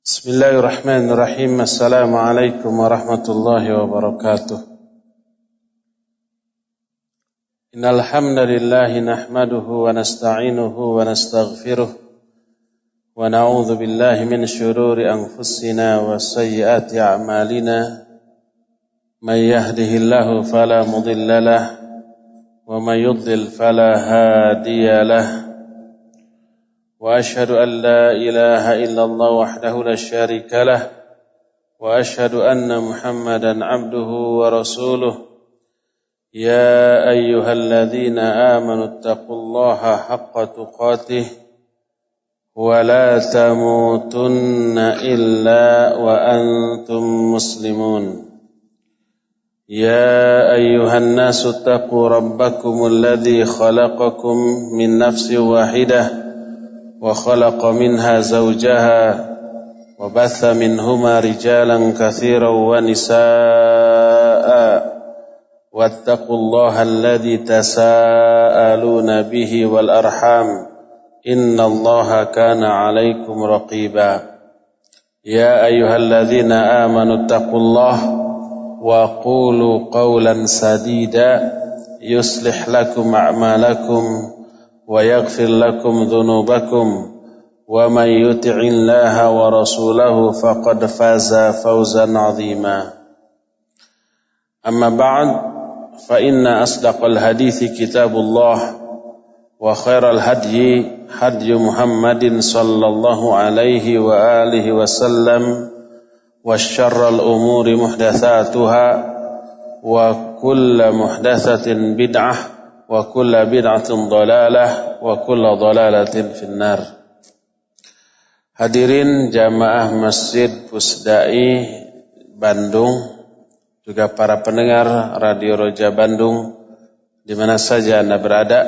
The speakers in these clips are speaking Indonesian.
Bismillahirrahmanirrahim. Assalamualaikum warahmatullahi wabarakatuh. Innal hamdalillah nahmaduhu wa nasta'inuhu wa nastaghfiruh wa na'udzu billahi min shururi anfusina wa sayyiati a'malina. May yahdihillahu fala mudilla lahu wa may yudlil fala hadiya lahu. وأشهد أن لا إله إلا الله وحده لا شريك له وأشهد أن محمدا عبده ورسوله يا أيها الذين آمنوا اتقوا الله حق تقاته ولا تموتن إلا وأنتم مسلمون يا أيها الناس اتقوا ربكم الذي خلقكم من نفس واحدة وخلق منها زوجها وبث منهما رجالا كثيرا ونساء واتقوا الله الذي تساءلون به والأرحام إن الله كان عليكم رقيبا يا أيها الذين آمنوا اتقوا الله وقولوا قولا سديدا يصلح لكم أعمالكم ويغفر لكم ذنوبكم ومن يطع الله ورسوله فقد فاز فوزا عظيما أما بعد فإن أصدق الحديث كتاب الله وخير الهدي هدي محمد صلى الله عليه وآله وسلم وشر الأمور محدثاتها وكل محدثة بدعة wa kullu bid'atin dhalalah wa kullu dhalalatin finnar. Hadirin jamaah Masjid Pusdai Bandung, juga para pendengar Radio Roja Bandung di mana saja Anda berada.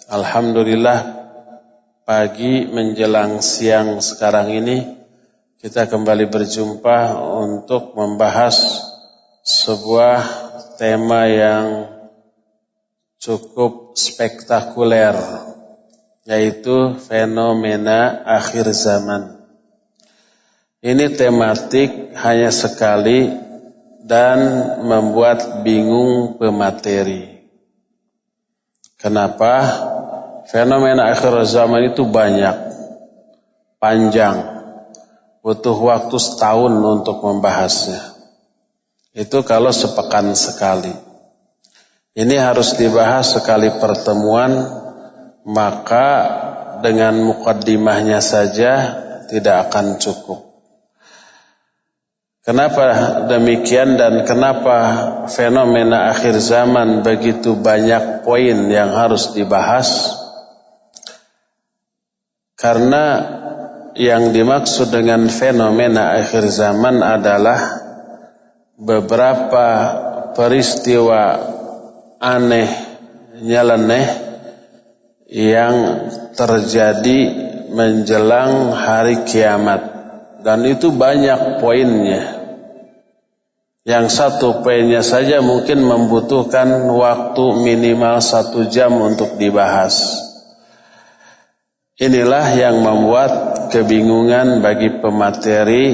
Alhamdulillah, pagi menjelang siang sekarang ini kita kembali berjumpa untuk membahas sebuah tema yang cukup spektakuler, yaitu fenomena akhir zaman. Ini tematik hanya sekali dan membuat bingung pemateri. Kenapa? Fenomena akhir zaman itu banyak, panjang, butuh waktu setahun untuk membahasnya. Itu kalau sepekan sekali. Ini harus dibahas sekali pertemuan, maka dengan mukaddimahnya saja tidak akan cukup. Kenapa demikian dan kenapa fenomena akhir zaman begitu banyak poin yang harus dibahas? Karena yang dimaksud dengan fenomena akhir zaman adalah beberapa peristiwa aneh, nyeleneh yang terjadi menjelang hari kiamat, dan itu banyak poinnya. Yang satu poinnya saja mungkin membutuhkan waktu minimal 1 jam untuk dibahas. Inilah yang membuat kebingungan bagi pemateri,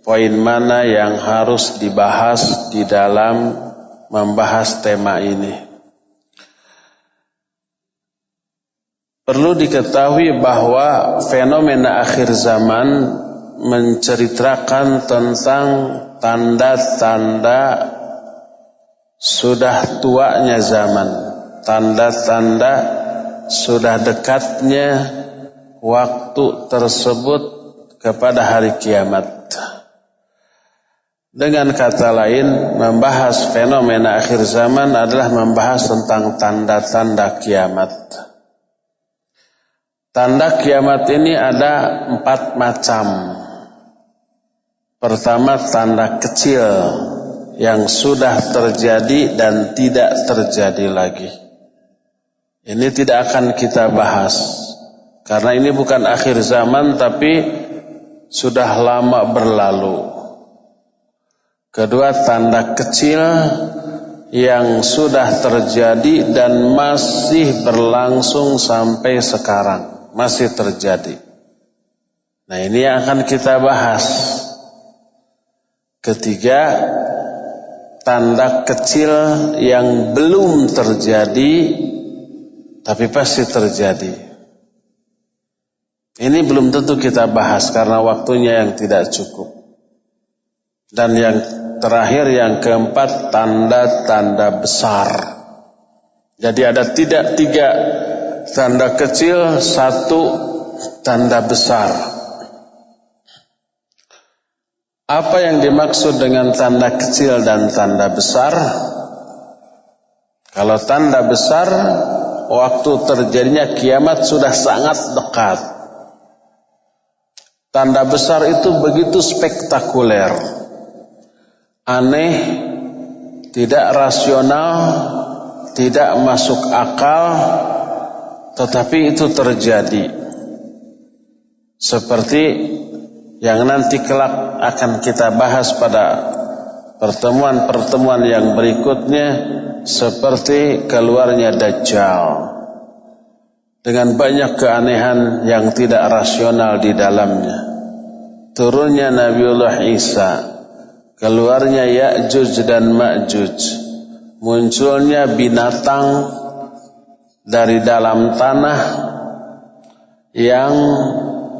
poin mana yang harus dibahas di dalam membahas tema ini. Perlu diketahui bahwa fenomena akhir zaman menceritakan tentang tanda-tanda sudah tuanya zaman, tanda-tanda sudah dekatnya waktu tersebut kepada hari kiamat. Dengan kata lain, membahas fenomena akhir zaman adalah membahas tentang tanda-tanda kiamat. Tanda kiamat ini ada 4 macam. Pertama, tanda kecil yang sudah terjadi dan tidak terjadi lagi. Ini tidak akan kita bahas, karena ini bukan akhir zaman tapi sudah lama berlalu. Kedua, tanda kecil yang sudah terjadi dan masih berlangsung sampai sekarang, masih terjadi. Nah, ini yang akan kita bahas. Ketiga, tanda kecil yang belum terjadi tapi pasti terjadi. Ini belum tentu kita bahas karena waktunya yang tidak cukup. Dan yang terakhir, yang keempat, tanda-tanda besar. Jadi ada tidak 3 tanda kecil, 1 tanda besar. Apa yang dimaksud dengan tanda kecil dan tanda besar? Kalau tanda besar, waktu terjadinya kiamat sudah sangat dekat. Tanda besar itu begitu spektakuler, aneh, tidak rasional, tidak masuk akal, tetapi itu terjadi. Seperti yang nanti kelak akan kita bahas pada pertemuan-pertemuan yang berikutnya, seperti keluarnya Dajjal dengan banyak keanehan yang tidak rasional di dalamnya, turunnya Nabiullah Isa, keluarnya Ya'juj dan Ma'juj, munculnya binatang dari dalam tanah yang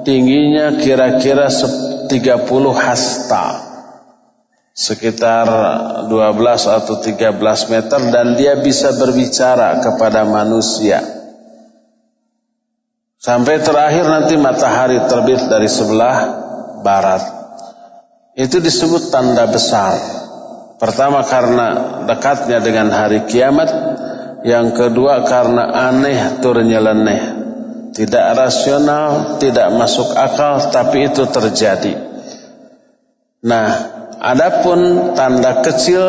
tingginya kira-kira 30 hasta, sekitar 12 atau 13 meter, dan dia bisa berbicara kepada manusia. Sampai terakhir nanti matahari terbit dari sebelah barat. Itu disebut tanda besar. Pertama karena dekatnya dengan hari kiamat, yang kedua karena aneh turunnya nyeleneh, tidak rasional, tidak masuk akal, tapi itu terjadi. Nah, adapun tanda kecil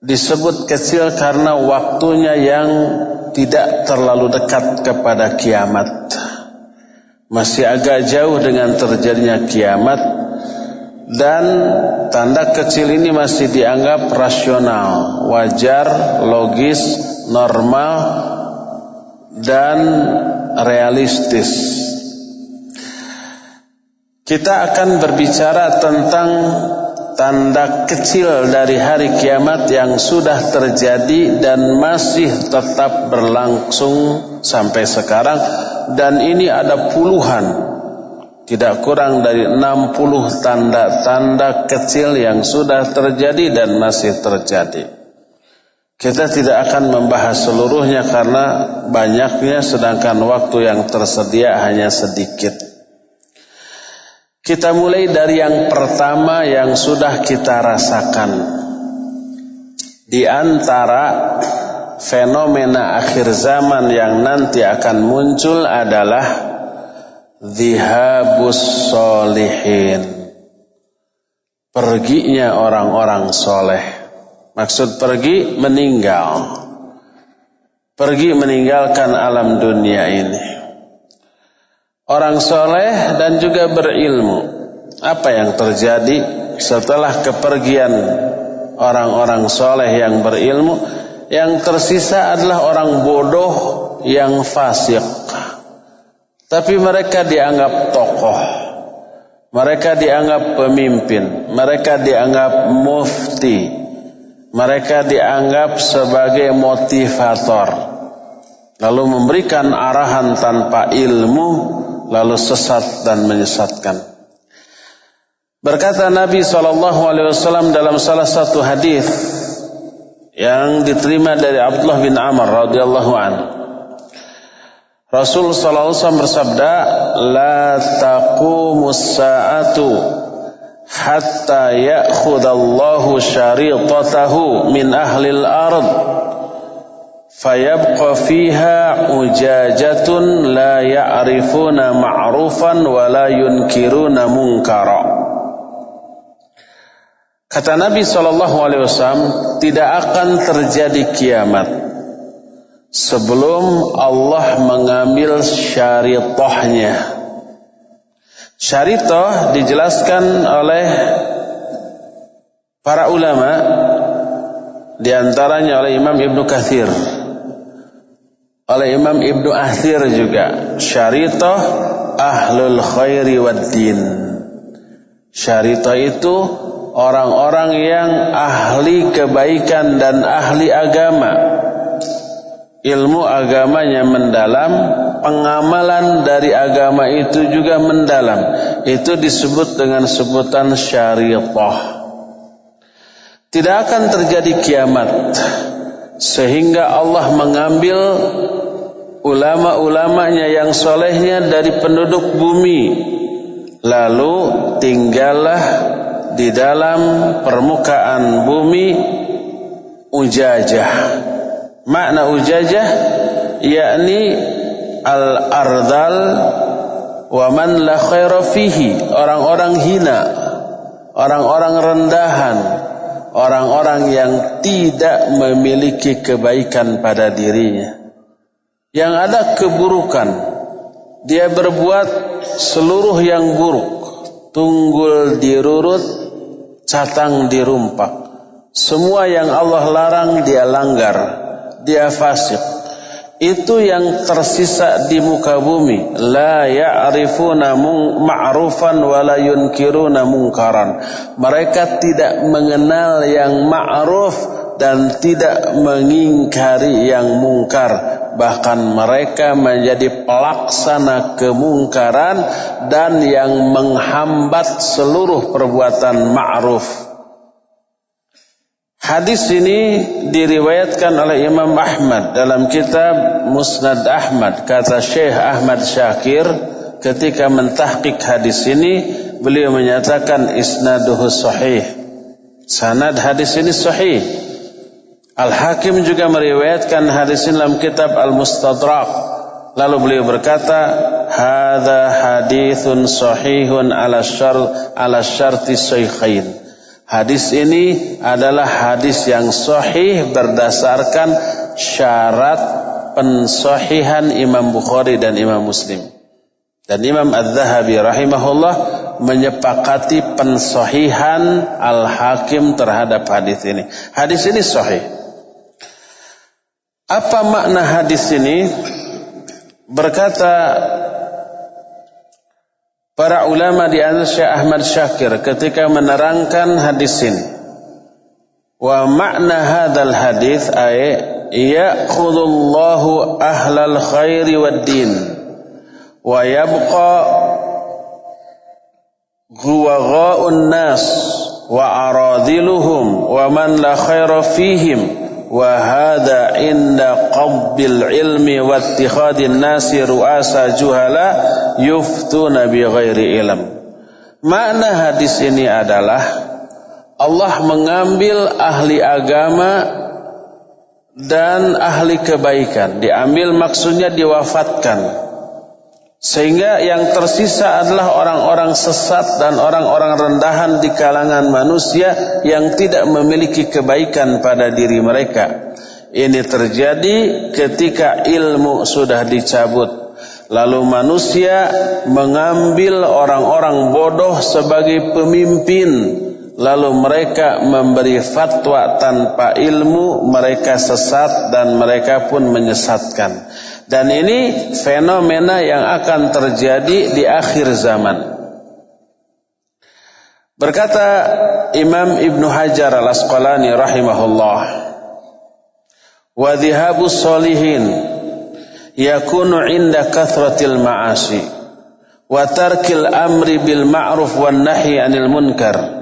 disebut kecil karena waktunya yang tidak terlalu dekat kepada kiamat, masih agak jauh dengan terjadinya kiamat, dan tanda kecil ini masih dianggap rasional, wajar, logis, normal, dan realistis. Kita akan berbicara tentang tanda kecil dari hari kiamat yang sudah terjadi dan masih tetap berlangsung sampai sekarang, dan ini ada puluhan, tidak kurang dari 60 tanda-tanda kecil yang sudah terjadi dan masih terjadi. Kita tidak akan membahas seluruhnya karena banyaknya, sedangkan waktu yang tersedia hanya sedikit. Kita mulai dari yang pertama yang sudah kita rasakan. Di antara fenomena akhir zaman yang nanti akan muncul adalah Dhihabus Sholihin, perginya orang-orang soleh. Maksud pergi, meninggal. Pergi meninggalkan alam dunia ini. Orang soleh dan juga berilmu. Apa yang terjadi setelah kepergian orang-orang soleh yang berilmu? Yang tersisa adalah orang bodoh yang fasik. Tapi mereka dianggap tokoh, mereka dianggap pemimpin, mereka dianggap mufti, mereka dianggap sebagai motivator, lalu memberikan arahan tanpa ilmu, lalu sesat dan menyesatkan. Berkata Nabi SAW dalam salah satu hadis yang diterima dari Abdullah bin Amr radhiyallahu anhu, Rasul sallallahu alaihi wasallam bersabda, "La taqumus sa'atu hatta ya'khudallahu syariqatahu min ahlil ard fayabqa fiha ujajatun la ya'rifuna ma'rufan wa la yunkiruna munkara." Kata Nabi sallallahu alaihi wasallam, tidak akan terjadi kiamat sebelum Allah mengambil syariqahnya. Syariqah dijelaskan oleh para ulama, di antaranya oleh Imam Ibnu Katsir, oleh Imam Ibnu Athir juga. Syariqah ahlul khairi wad din. Syarita itu orang-orang yang ahli kebaikan dan ahli agama. Ilmu agamanya mendalam, pengamalan dari agama itu juga mendalam. Itu disebut dengan sebutan syarithah. Tidak akan terjadi kiamat sehingga Allah mengambil ulama-ulamanya yang solehnya dari penduduk bumi, lalu tinggallah di dalam permukaan bumi ujajah. Makna ujajah yakni al-ardal wa man la khaira fihi, orang-orang hina, orang-orang rendahan, orang-orang yang tidak memiliki kebaikan pada dirinya, yang ada keburukan. Dia berbuat seluruh yang buruk, tunggul dirurut, catang dirumpak. Semua yang Allah larang dia langgar, dia fasik. Itu yang tersisa di muka bumi. La ya'rifuna ma'rufan wa la yunkiruna munkaran. Mereka tidak mengenal yang ma'ruf dan tidak mengingkari yang mungkar. Bahkan mereka menjadi pelaksana kemungkaran dan yang menghambat seluruh perbuatan ma'ruf. Hadis ini diriwayatkan oleh Imam Ahmad dalam kitab Musnad Ahmad. Kata Syekh Ahmad Syakir ketika mentahqiq hadis ini, beliau menyatakan isnaduhu sahih. Sanad hadis ini sahih. Al-Hakim juga meriwayatkan hadis ini dalam kitab Al-Mustadrak. Lalu beliau berkata, hadza haditsun sahihun ala syarti shaykhain. Hadis ini adalah hadis yang sahih berdasarkan syarat pensahihan Imam Bukhari dan Imam Muslim. Dan Imam Az-Zahabi rahimahullah menyepakati pensahihan Al-Hakim terhadap hadis ini. Hadis ini sahih. Apa makna hadis ini? Berkata para ulama di antara Syekh Ahmad Syakir ketika menerangkan hadis ini, wa makna hadzal hadis ay ya'khudullahu ahlal khairi wad din wa yabqa ghuwaghaun nas wa aradiluhum wa man la khaira fihim wa hadha inda qabbil ilmi wa ittikhadin nasi ru'asa juhala yuftuna bi ghairi ilm. Makna hadis ini adalah Allah mengambil ahli agama dan ahli kebaikan, diambil maksudnya diwafatkan, sehingga yang tersisa adalah orang-orang sesat dan orang-orang rendahan di kalangan manusia yang tidak memiliki kebaikan pada diri mereka. Ini terjadi ketika ilmu sudah dicabut, lalu manusia mengambil orang-orang bodoh sebagai pemimpin, lalu mereka memberi fatwa tanpa ilmu, mereka sesat dan mereka pun menyesatkan. Dan ini fenomena yang akan terjadi di akhir zaman. Berkata Imam Ibnu Hajar Al-Asqalani rahimahullah, wa dhihabus solihin yakunu inda kathratil ma'asi wa tarkil amri bil ma'ruf wan nahyi 'anil munkar.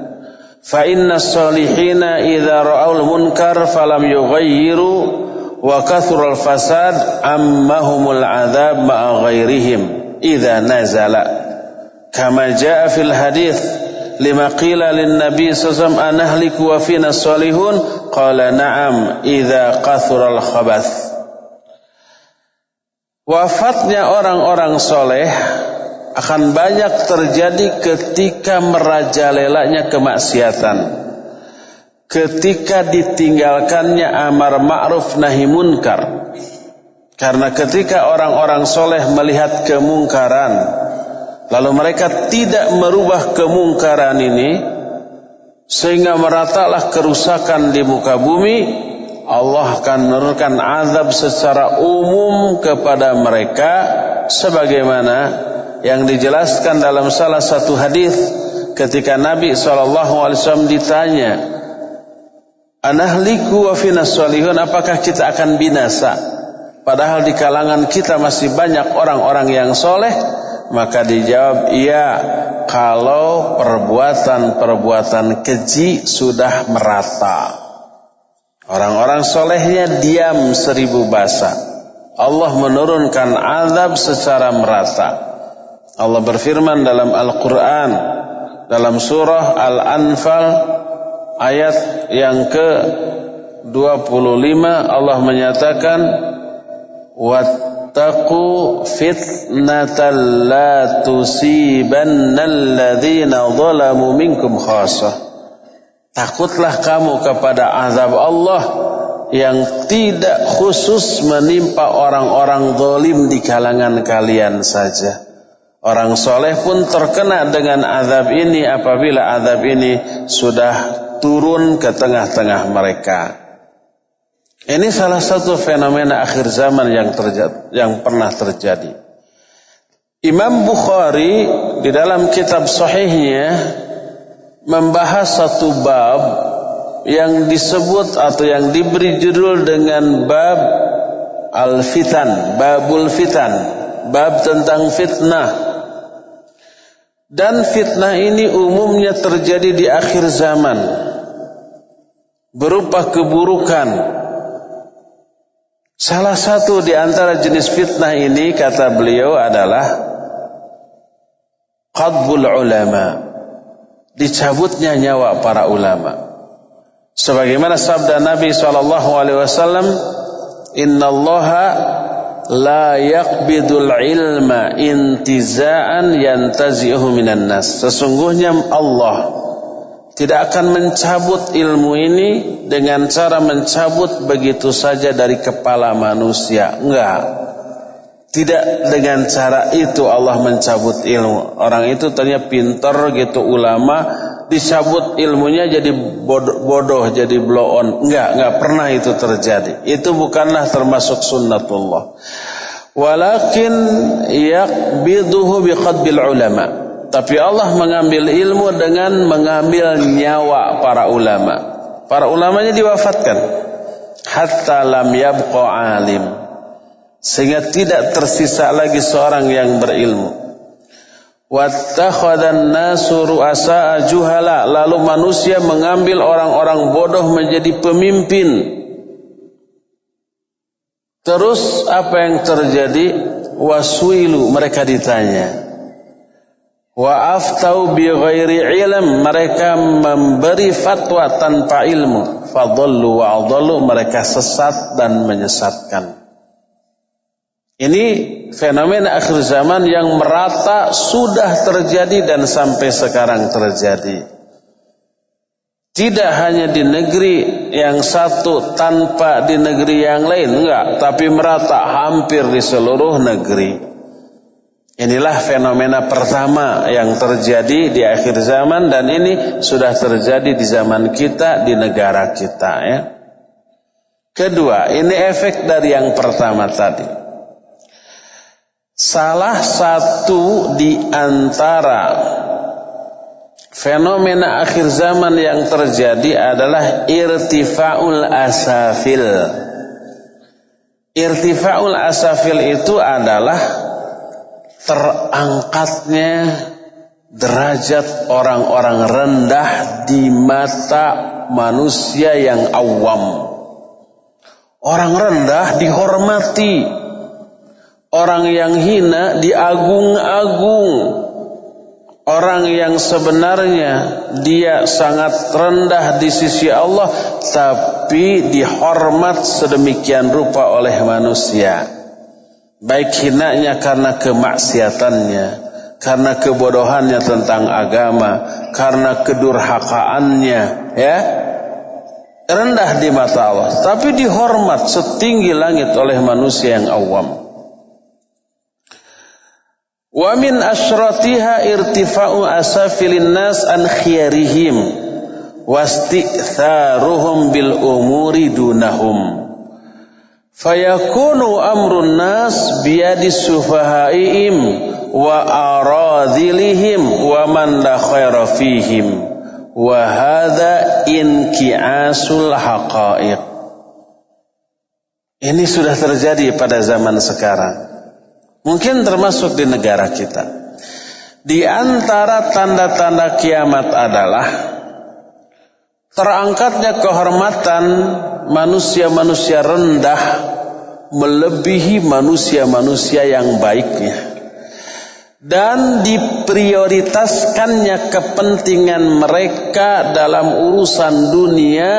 Fa inna as-solihina idza ra'aul munkar falam yughayyiru wa kathural fasad ammahumul adzab ma'a ghairihim idza nazala kama jaa fil hadits lima qila lin nabi sallallahu alaihi wasallam anahliku wa fina salihun qala na'am idza kathural khabath. Wafatnya orang-orang soleh akan banyak terjadi ketika merajalelanya kemaksiatan, ketika ditinggalkannya amar ma'ruf nahi munkar. Karena ketika orang-orang soleh melihat kemungkaran, lalu mereka tidak merubah kemungkaran ini, sehingga meratalah kerusakan di muka bumi, Allah akan menurunkan azab secara umum kepada mereka, sebagaimana yang dijelaskan dalam salah satu hadis ketika Nabi SAW ditanya, anahliku wa finas solihun, apakah kita akan binasa padahal di kalangan kita masih banyak orang-orang yang soleh? Maka dijawab, iya, kalau perbuatan-perbuatan keji sudah merata. Orang-orang solehnya diam 1000 bahasa. Allah menurunkan azab secara merata. Allah berfirman dalam Al-Quran, dalam surah Al-Anfal ayat yang ke-25, Allah menyatakan, wattaqu fitnatan la tusibannal ladzina zalamu minkum khassah. Takutlah kamu kepada azab Allah yang tidak khusus menimpa orang-orang zalim di kalangan kalian saja. Orang soleh pun terkena dengan azab ini apabila azab ini sudah turun ke tengah-tengah mereka. Ini salah satu fenomena akhir zaman yang pernah terjadi. Imam Bukhari di dalam kitab sahihnya membahas satu bab yang disebut atau yang diberi judul dengan bab al-fitan, babul fitan, bab tentang fitnah. Dan fitnah ini umumnya terjadi di akhir zaman berupa keburukan. Salah satu di antara jenis fitnah ini, kata beliau, adalah qadbul ulama, dicabutnya nyawa para ulama. Sebagaimana sabda Nabi SAW, innallaha la yaqbidul ilma intiza'an yantazi'uhu minan nas. Sesungguhnya Allah tidak akan mencabut ilmu ini dengan cara mencabut begitu saja dari kepala manusia. Enggak. Tidak dengan cara itu Allah mencabut ilmu. Orang itu ternyata pintar gitu, ulama, dicabut ilmunya jadi bodoh, jadi blow on. Enggak pernah itu terjadi. Itu bukanlah termasuk sunnatullah. Walakin yaqbiduhu biqadbil ulama. Tapi Allah mengambil ilmu dengan mengambil nyawa para ulama. Para ulamanya diwafatkan. Hatta lam yabqa alim. Sehingga tidak tersisa lagi seorang yang berilmu. Wattakhadhan nasu ru'asa'a juhala. Lalu manusia mengambil orang-orang bodoh menjadi pemimpin. Terus apa yang terjadi? Wasuilu, mereka ditanya. Wa aftau bi ghairi ilm, mereka memberi fatwa tanpa ilmu. Fadallu wa adallu, mereka sesat dan menyesatkan. Ini fenomena akhir zaman yang merata sudah terjadi dan sampai sekarang terjadi. Tidak hanya di negeri yang satu tanpa di negeri yang lain, enggak, tapi merata hampir di seluruh negeri. Inilah fenomena pertama yang terjadi di akhir zaman, dan ini sudah terjadi di zaman kita, di negara kita, ya. Kedua, ini efek dari yang pertama tadi. Salah satu di antara fenomena akhir zaman yang terjadi adalah irtifa'ul asafil. Irtifa'ul asafil itu adalah terangkatnya derajat orang-orang rendah di mata manusia yang awam. Orang rendah dihormati, orang yang hina diagung-agung. Orang yang sebenarnya dia sangat rendah di sisi Allah, tapi dihormat sedemikian rupa oleh manusia. Baik hinanya karena kemaksiatannya, karena kebodohannya tentang agama, karena kedurhakaannya, ya, rendah di mata Allah, tapi dihormat setinggi langit oleh manusia yang awam. Wa min asyratiha irtifa'u asafilin nas an khiyarihim wasti'tharuhum bil umuri dunahum. Fayakunu amrun nas biyadis sufahaim wa aradhilihim wa man la khaira fihim wa hadza inkiasul haqaiq. Ini sudah terjadi pada zaman sekarang. Mungkin termasuk di negara kita. Di antara tanda-tanda kiamat adalah terangkatnya kehormatan manusia-manusia rendah melebihi manusia-manusia yang baiknya. Dan diprioritaskannya kepentingan mereka dalam urusan dunia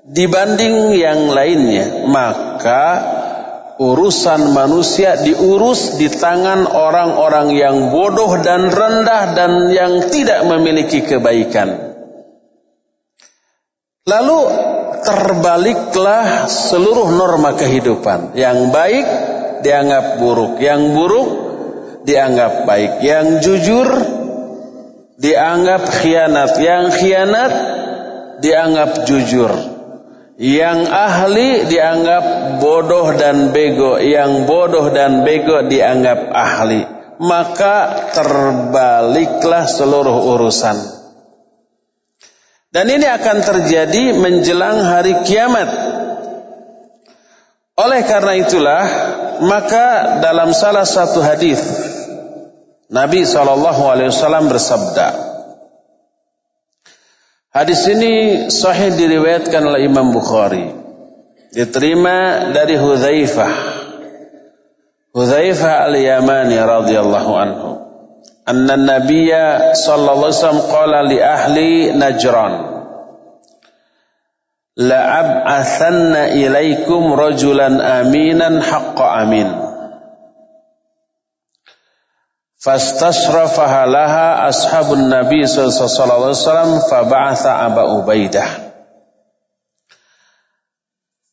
dibanding yang lainnya. Maka urusan manusia diurus di tangan orang-orang yang bodoh dan rendah dan yang tidak memiliki kebaikan. Lalu terbaliklah seluruh norma kehidupan. Yang baik dianggap buruk, yang buruk dianggap baik, yang jujur dianggap khianat, yang khianat dianggap jujur, yang ahli dianggap bodoh dan bego, yang bodoh dan bego dianggap ahli. Maka terbaliklah seluruh urusan. Dan ini akan terjadi menjelang hari kiamat. Oleh karena itulah, maka dalam salah satu hadis Nabi SAW bersabda. Hadis ini sahih diriwayatkan oleh Imam Bukhari. Diterima dari Hudzaifah al-Yamani radhiyallahu anhu. Anna Nabiyya sallallahu alaihi wasallam qala li ahli Najran la ab'athanna ilaikum rajulan aminan haqqa amin fastasrafaha laha ashabun Nabi sallallahu alaihi wasallam faba'atha Aba Ubaidah.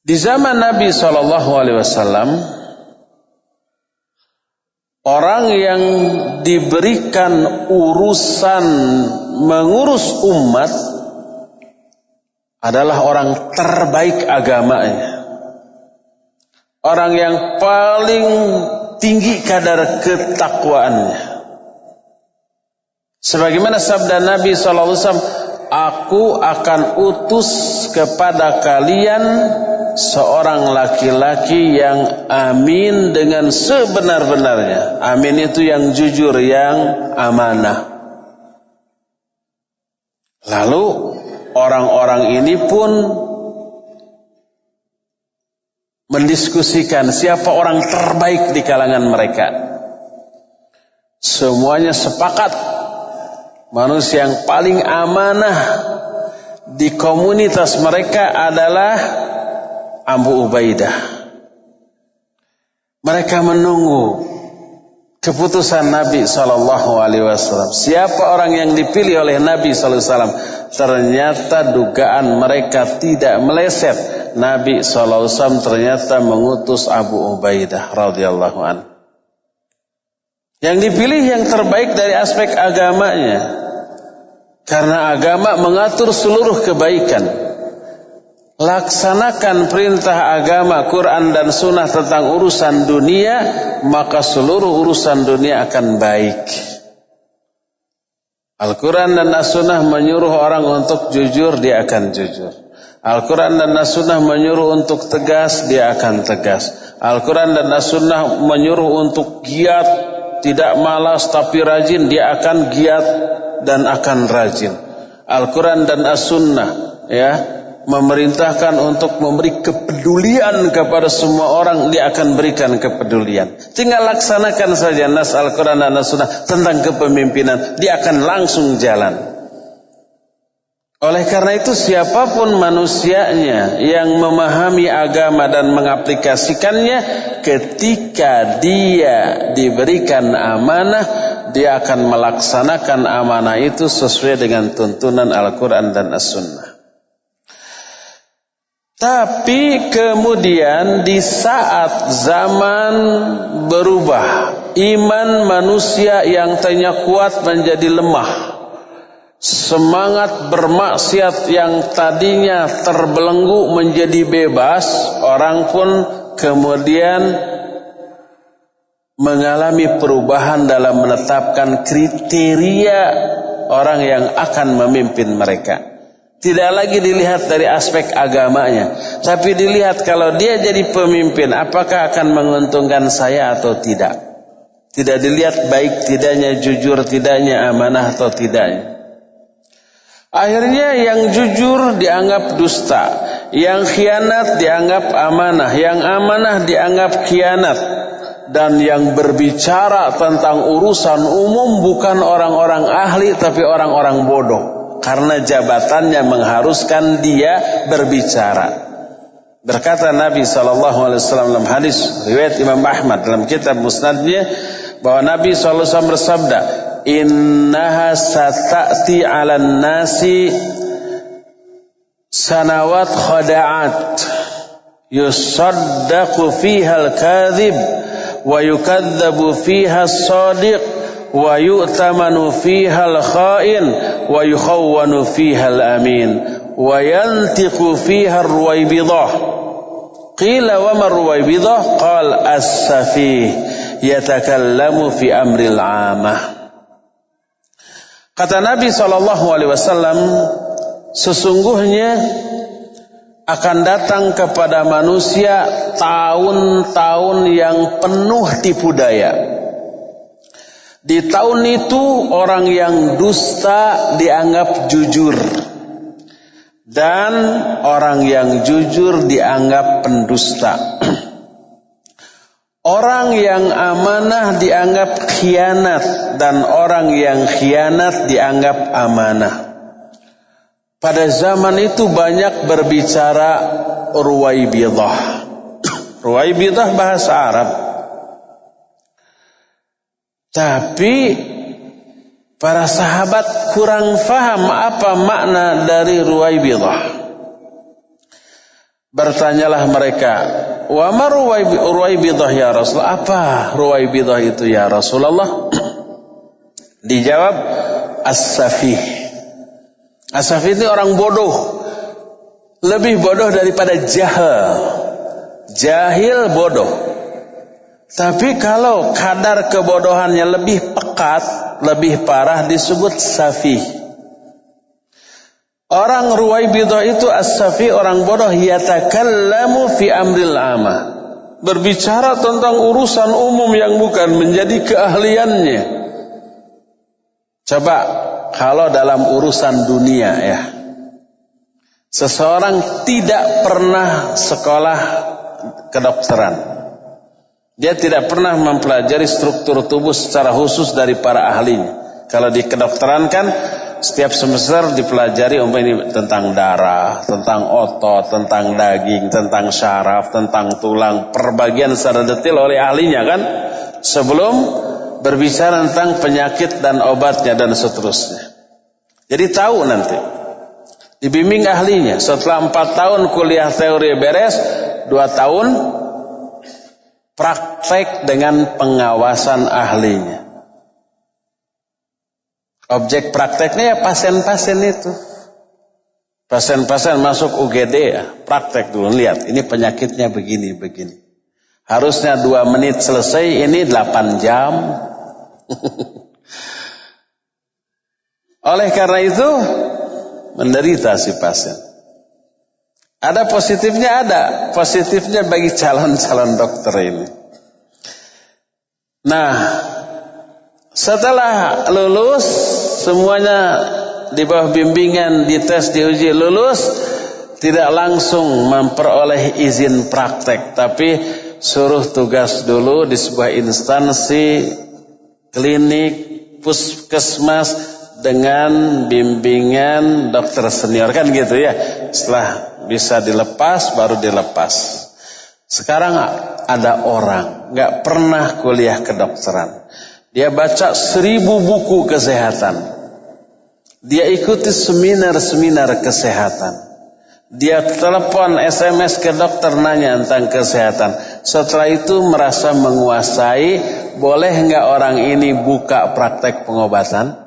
Di zaman Nabi sallallahu alaihi wasallam, orang yang diberikan urusan mengurus umat adalah orang terbaik agamanya. Orang yang paling tinggi kadar ketakwaannya. Sebagaimana sabda Nabi SAW, aku akan utus kepada kalian seorang laki-laki yang amin dengan sebenar-benarnya. Amin itu yang jujur, yang amanah. Lalu orang-orang ini pun mendiskusikan siapa orang terbaik di kalangan mereka. Semuanya sepakat manusia yang paling amanah di komunitas mereka adalah Abu Ubaidah. Mereka menunggu keputusan Nabi SAW. Siapa orang yang dipilih oleh Nabi SAW? Ternyata dugaan mereka tidak meleset. Nabi SAW ternyata mengutus Abu Ubaidah radhiyallahu anhu. Yang dipilih yang terbaik dari aspek agamanya. Karena agama mengatur seluruh kebaikan. Laksanakan perintah agama, Quran dan Sunnah tentang urusan dunia, maka seluruh urusan dunia akan baik. Al-Quran dan As-Sunnah menyuruh orang untuk jujur, dia akan jujur. Al-Quran dan As-Sunnah menyuruh untuk tegas, dia akan tegas. Al-Quran dan As-Sunnah menyuruh untuk giat, tidak malas tapi rajin, dia akan giat dan akan rajin. Al-Quran dan As-Sunnah memerintahkan untuk memberi kepedulian kepada semua orang, dia akan berikan kepedulian. Tinggal laksanakan saja nas Al-Quran dan As-Sunnah tentang kepemimpinan, dia akan langsung jalan. Oleh karena itu siapapun manusianya yang memahami agama dan mengaplikasikannya, ketika dia diberikan amanah, dia akan melaksanakan amanah itu sesuai dengan tuntunan Al-Quran dan As-Sunnah. Tapi kemudian di saat zaman berubah, iman manusia yang tadinya kuat menjadi lemah. Semangat bermaksiat yang tadinya terbelenggu menjadi bebas. Orang pun kemudian mengalami perubahan dalam menetapkan kriteria orang yang akan memimpin mereka. Tidak lagi dilihat dari aspek agamanya, tapi dilihat kalau dia jadi pemimpin, apakah akan menguntungkan saya atau tidak. Tidak dilihat baik tidaknya, jujur tidaknya, amanah atau tidaknya. Akhirnya yang jujur dianggap dusta, yang khianat dianggap amanah, yang amanah dianggap khianat, dan yang berbicara tentang urusan umum bukan orang-orang ahli tapi orang-orang bodoh, karena jabatannya mengharuskan dia berbicara. Berkata Nabi SAW dalam hadis riwayat Imam Ahmad dalam kitab Musnadnya, bahwa Nabi SAW bersabda, innaha sata'ti 'alan nasi sanawat khada'at yusaddaqu fiha al-kadhib wa yukadzabu fiha as-sadiq wa yu'tamanu fiha al-kha'in wa yukhawwanu fiha al-amin wa yantiqu fiha ar-ruwaybidah. Qila wa ma ar-ruwaybidah? Qala as-safih yatakallamu fi amril 'amah. Kata Nabi SAW, sesungguhnya akan datang kepada manusia tahun-tahun yang penuh tipu daya. Di tahun itu orang yang dusta dianggap jujur, dan orang yang jujur dianggap pendusta. Orang yang amanah dianggap khianat, dan orang yang khianat dianggap amanah. Pada zaman itu banyak berbicara ruwaybidah. Ruwaybidah bahasa Arab. Tapi para sahabat kurang faham apa makna dari ruwaybidah. Bertanyalah mereka, wa ma ruwaybidah ya Rasulullah? Apa ruwaybidah itu ya Rasulullah? Dijawab, as-safih. As-safih ini orang bodoh, lebih bodoh daripada jahil. Jahil bodoh. Tapi kalau kadar kebodohannya lebih pekat, lebih parah, disebut safih. Orang ruwaybidah itu as-safi, orang bodoh, yatakallamu fi amril 'amah. Berbicara tentang urusan umum yang bukan menjadi keahliannya. Coba kalau dalam urusan dunia ya. Seseorang tidak pernah sekolah kedokteran. Dia tidak pernah mempelajari struktur tubuh secara khusus dari para ahlinya. Kalau di kedokteran kan setiap semester dipelajari ini tentang darah, tentang otot, tentang daging, tentang syaraf, tentang tulang, perbagian secara detail oleh ahlinya kan, sebelum berbicara tentang penyakit dan obatnya dan seterusnya. Jadi tahu nanti, dibimbing ahlinya. Setelah 4 tahun kuliah teori beres, 2 tahun praktek dengan pengawasan ahlinya. Objek prakteknya ya pasien-pasien itu. Pasien-pasien masuk UGD ya, praktek dulu, lihat ini penyakitnya begini-begini. Harusnya 2 menit selesai, ini 8 jam. Oleh karena itu menderita si pasien. Ada positifnya, ada positifnya bagi calon-calon dokter ini. Nah, setelah lulus semuanya di bawah bimbingan, dites, diuji, lulus, tidak langsung memperoleh izin praktek, tapi suruh tugas dulu di sebuah instansi, klinik, puskesmas dengan bimbingan dokter senior kan gitu ya. Setelah bisa dilepas baru dilepas. Sekarang ada orang nggak pernah kuliah kedokteran. Dia baca 1000 buku kesehatan. Dia ikuti seminar-seminar kesehatan. Dia telepon, SMS ke dokter nanya tentang kesehatan. Setelah itu merasa menguasai. Boleh nggak orang ini buka praktek pengobatan?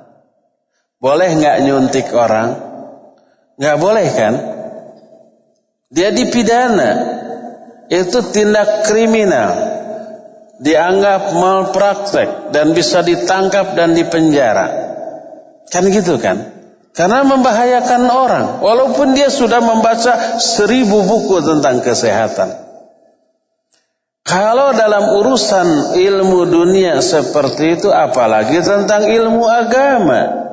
Boleh nggak nyuntik orang? Nggak boleh kan? Dia dipidana. Itu tindak kriminal. dianggap malpraktek dan bisa ditangkap dan dipenjara. Kan gitu kan? Karena membahayakan orang walaupun dia sudah membaca 1000 buku tentang kesehatan. Kalau dalam urusan ilmu dunia seperti itu, apalagi tentang ilmu agama.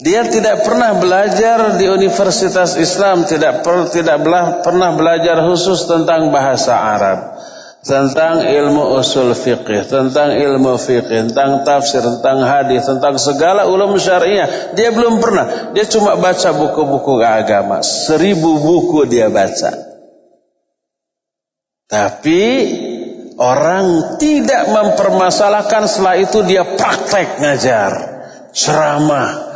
Dia tidak pernah belajar di universitas Islam, tidak pernah belajar khusus tentang bahasa Arab, tentang ilmu usul fiqih, tentang ilmu fiqih, tentang tafsir, tentang hadis, tentang segala ulum syariah. Dia belum pernah. Dia cuma baca buku-buku agama. 1000 buku dia baca. Tapi orang tidak mempermasalahkan, setelah itu dia praktek ngajar, ceramah,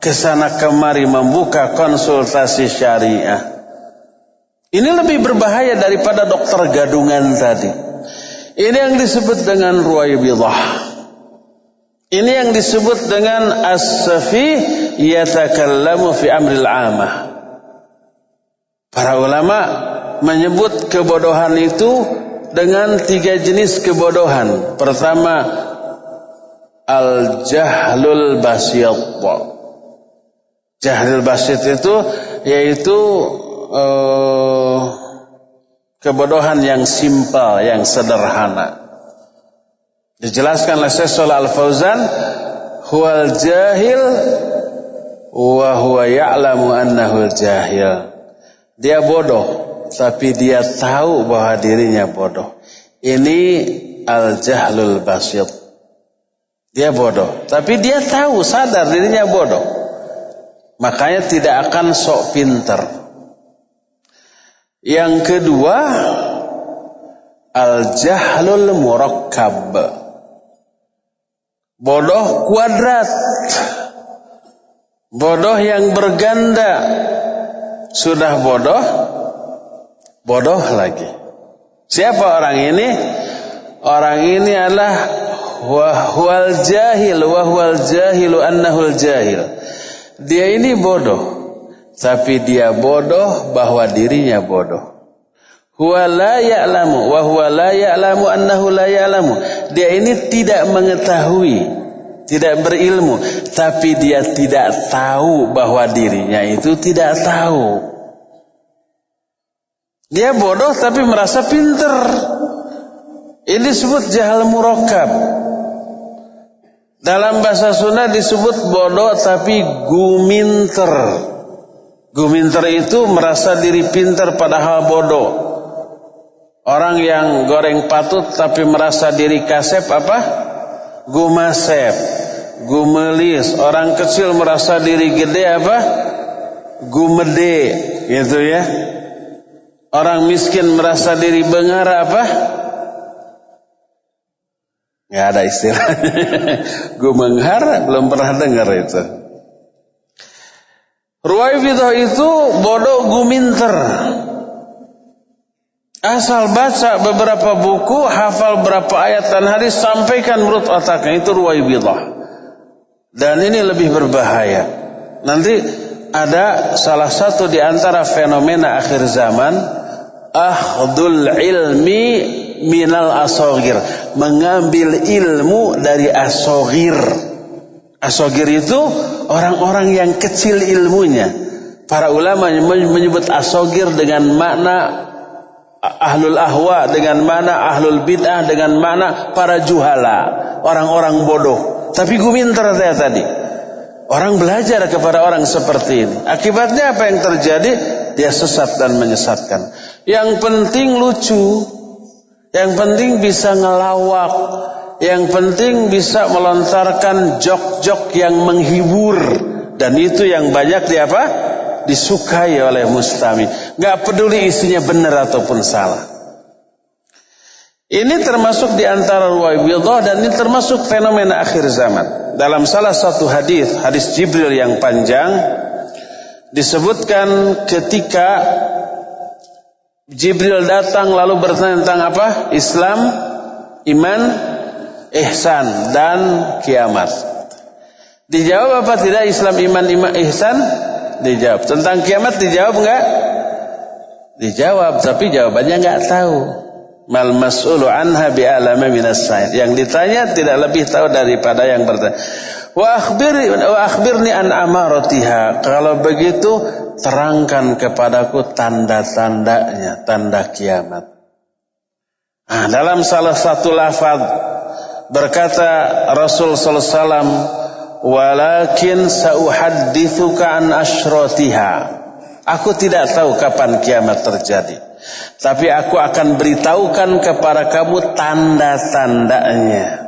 kesana kemari membuka konsultasi syariah. Ini lebih berbahaya daripada dokter gadungan tadi. Ini yang disebut dengan ruwaibidah. Ini yang disebut dengan as-safih yatakallamu fi amril amah. Para ulama menyebut kebodohan itu dengan 3 jenis kebodohan. Pertama, al-jahlul basyit. Jahlul basyit itu yaitu kebodohan yang simpel, yang sederhana. Dijelaskan oleh Syekh Shalih Al-Fauzan, huwal jahil wa huwa ya'lamu annahu jahil. Dia bodoh, tapi dia tahu bahwa dirinya bodoh. Ini al-jahlul basyit. Dia bodoh, tapi dia tahu, sadar dirinya bodoh. Makanya tidak akan sok pinter. Yang kedua, al-jahlul murakkab. Bodoh kuadrat. Bodoh yang berganda. Sudah bodoh, bodoh lagi. Siapa orang ini? Orang ini adalah huwal jahil wa huwal jahilu annahul jahil. Dia ini bodoh, tapi dia bodoh bahwa dirinya bodoh. Huwa la ya'lamu wa huwa la ya'lamu annahu la ya'lamu. Dia ini tidak mengetahui, tidak berilmu, tapi dia tidak tahu bahwa dirinya itu tidak tahu. Dia bodoh tapi merasa pinter. Ini disebut jahal murakkab. Dalam bahasa Sunda disebut bodoh tapi guminter. Guminter itu merasa diri pinter padahal bodoh. Orang yang goreng patut tapi merasa diri kasep apa? Gumasep, gumelis. Orang kecil merasa diri gede apa? Gumede, gitu ya. Orang miskin merasa diri bengar apa? Nggak ada istilahnya. Gumenghar, belum pernah dengar itu. Ruwaibidah itu bodoh guminter. Asal baca beberapa buku, hafal berapa ayat dan hadis, sampaikan menurut otaknya, itu ruwaibidah. Dan ini lebih berbahaya. Nanti ada salah satu di antara fenomena akhir zaman, akhdul ilmi minal asogir, mengambil ilmu dari asogir. Asogir itu orang-orang yang kecil ilmunya. Para ulama menyebut asogir dengan makna ahlul ahwa, dengan mana ahlul bid'ah, dengan mana para juhala, orang-orang bodoh. Tapi guminter saya tadi. Orang belajar kepada orang seperti ini. Akibatnya apa yang terjadi? Dia sesat dan menyesatkan. Yang penting lucu, yang penting bisa ngelawak, yang penting bisa melontarkan jok-jok yang menghibur. Dan itu yang banyak disukai oleh mustami. Gak peduli isinya benar ataupun salah. Ini termasuk di antara ruwaibidah dan ini termasuk fenomena akhir zaman. Dalam salah satu hadis Jibril yang panjang, disebutkan ketika Jibril datang lalu bertanya tentang apa? Islam, iman, ihsan dan kiamat. Dijawab apa tidak Islam, iman, ihsan? Dijawab. Tentang kiamat dijawab enggak? Dijawab, tapi jawabannya enggak tahu. mal mas'ulu anha bi'alama minas sa'il. Yang ditanya tidak lebih tahu daripada yang bertanya. Wa akhbirni an amaratiha. Kalau begitu terangkan kepadaku tanda-tandanya, tanda kiamat. Nah, dalam salah satu lafaz berkata Rasul sallallahu alaihi wasallam, walakin sauhadditsuka an asyratiha. Aku tidak tahu kapan kiamat terjadi, tapi aku akan beritahukan kepada kamu tanda-tandanya.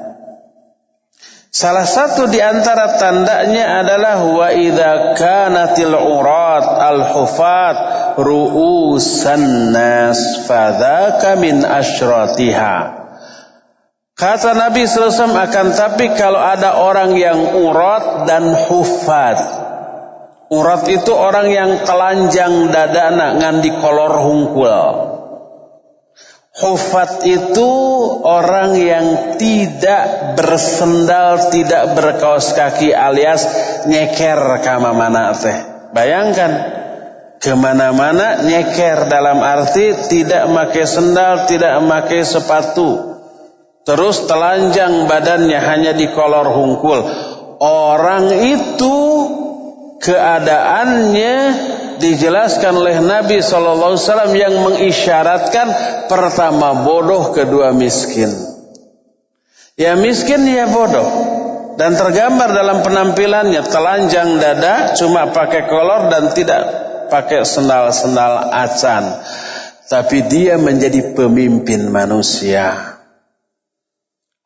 Salah satu di antara tandanya adalah wa idza kanatil urat al-hufat ru'usan nas fadzaka min asyratiha. Kata Nabi sallallahu alaihi wasallam, akan tapi kalau ada orang yang urat dan hufat. Urat itu orang yang telanjang dadana ngan di kolor hungkul. Hufat itu orang yang tidak bersendal, tidak berkaos kaki alias nyeker kamana-mana teh. Bayangkan kemana-mana nyeker dalam arti tidak pakai sendal, tidak pakai sepatu. Terus telanjang badannya hanya di kolor hungkul. Orang itu keadaannya dijelaskan oleh Nabi SAW yang mengisyaratkan pertama bodoh, kedua miskin. Ya miskin ya bodoh. Dan tergambar dalam penampilannya telanjang dada, cuma pakai kolor dan tidak pakai sendal-sendal acan. Tapi dia menjadi pemimpin manusia.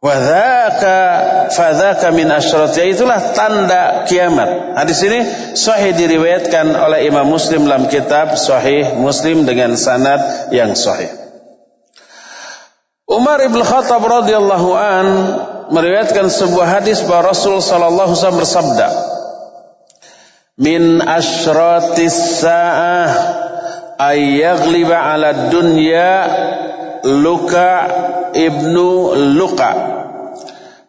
Fadzaka min asyratiha, itulah tanda kiamat. Hadis ini sahih diriwayatkan oleh Imam Muslim dalam kitab Sahih Muslim dengan sanad yang sahih. Umar ibn Khattab radhiyallahu an meriwayatkan sebuah hadis bahwa Rasul sallallahu alaihi wasallam bersabda, min asyratis saah ay yaghliba 'ala dunya Luka ibnu Luka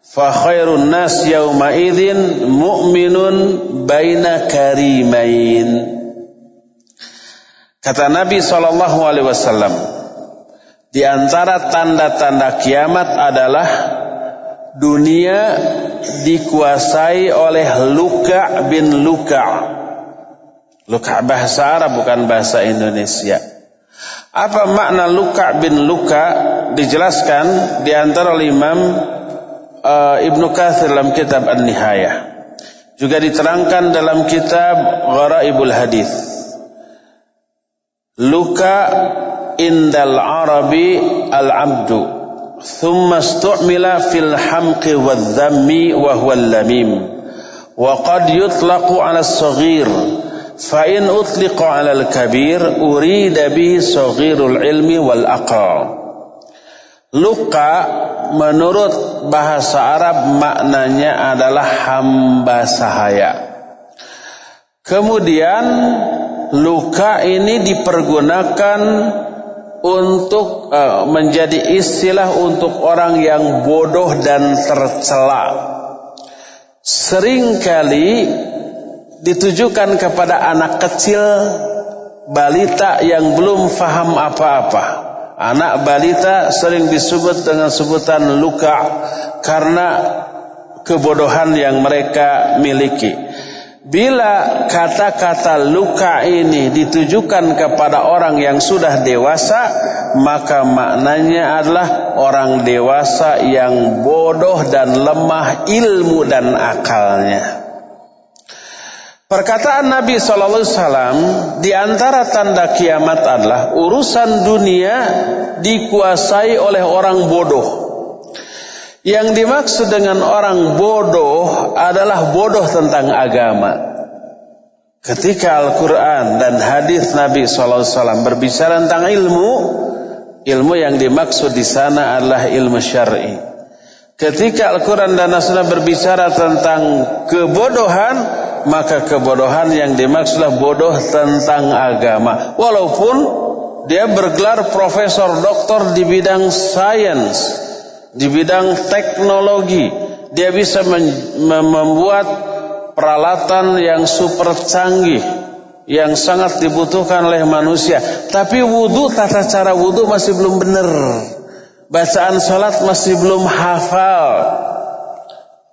fa khairun nas yawma idzin mu'minun baina karimain. Kata Nabi SAW, di antara tanda-tanda kiamat adalah dunia dikuasai oleh Luka bin Luka. Luka bahasa Arab bukan bahasa Indonesia. Apa makna Luka bin Luka? Dijelaskan di antara Imam Ibnu Katsir dalam kitab An-Nihayah. Juga diterangkan dalam kitab Gharaibul Hadits. Luka indal Arabi al-abdu, thumma istu'mila fil hamqi wadh-dhammi wa huwa al-lamim, wa qad yutlaqu 'ala as-saghir. Fa in utliqa 'alal kabir urida bihi saghirul ilmi wal aqal. Luka menurut bahasa Arab maknanya adalah hamba sahaya. Kemudian luka ini dipergunakan untuk menjadi istilah untuk orang yang bodoh dan tercela. Seringkali ditujukan kepada anak kecil, balita yang belum faham apa-apa. Anak balita sering disebut dengan sebutan luka karena kebodohan yang mereka miliki. Bila kata-kata luka ini ditujukan kepada orang yang sudah dewasa, maka maknanya adalah orang dewasa yang bodoh dan lemah ilmu dan akalnya. Perkataan Nabi SAW, di antara tanda kiamat adalah urusan dunia dikuasai oleh orang bodoh. Yang dimaksud dengan orang bodoh adalah bodoh tentang agama. Ketika Al-Quran dan hadis Nabi SAW berbicara tentang ilmu yang dimaksud di sana adalah ilmu syar'i. Ketika Al-Quran dan As-Sunnah berbicara tentang kebodohan, maka kebodohan yang dimaksudlah bodoh tentang agama. Walaupun dia bergelar profesor doktor di bidang sains, di bidang teknologi, dia bisa membuat peralatan yang super canggih yang sangat dibutuhkan oleh manusia. Tapi wudu, tata cara wudu masih belum benar. bacaan salat masih belum hafal.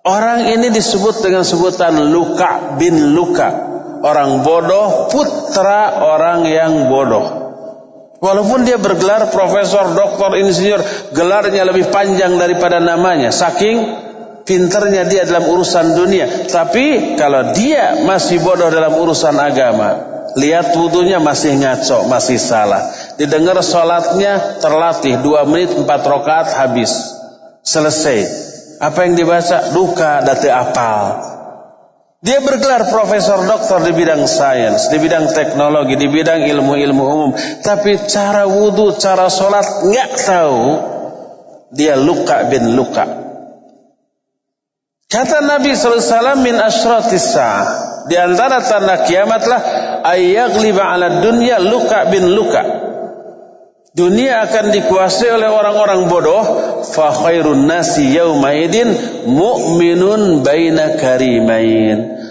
Orang ini disebut dengan sebutan luka bin luka. Orang bodoh, putra orang yang bodoh. Walaupun dia bergelar profesor, doktor, insinyur, gelarnya lebih panjang daripada namanya. Saking pinternya dia dalam urusan dunia. Tapi kalau dia masih bodoh dalam urusan agama, lihat wudunya masih ngaco, masih salah. Didengar sholatnya terlatih 2 menit 4 rakaat habis. Selesai. Apa yang dibaca? Duka dati apal. Dia bergelar profesor doktor di bidang sains, di bidang teknologi, di bidang ilmu-ilmu umum. Tapi cara wudu, cara sholat nggak tahu. Dia luka bin luka. Kata Nabi SAW, min asyratis sa'ah. Di antara tanda kiamatlah ayyagliba ala dunya luka bin luka. Dunia akan dikuasai oleh orang-orang bodoh. Fa khairun nasi yaumaidin mu'minun baina karimain.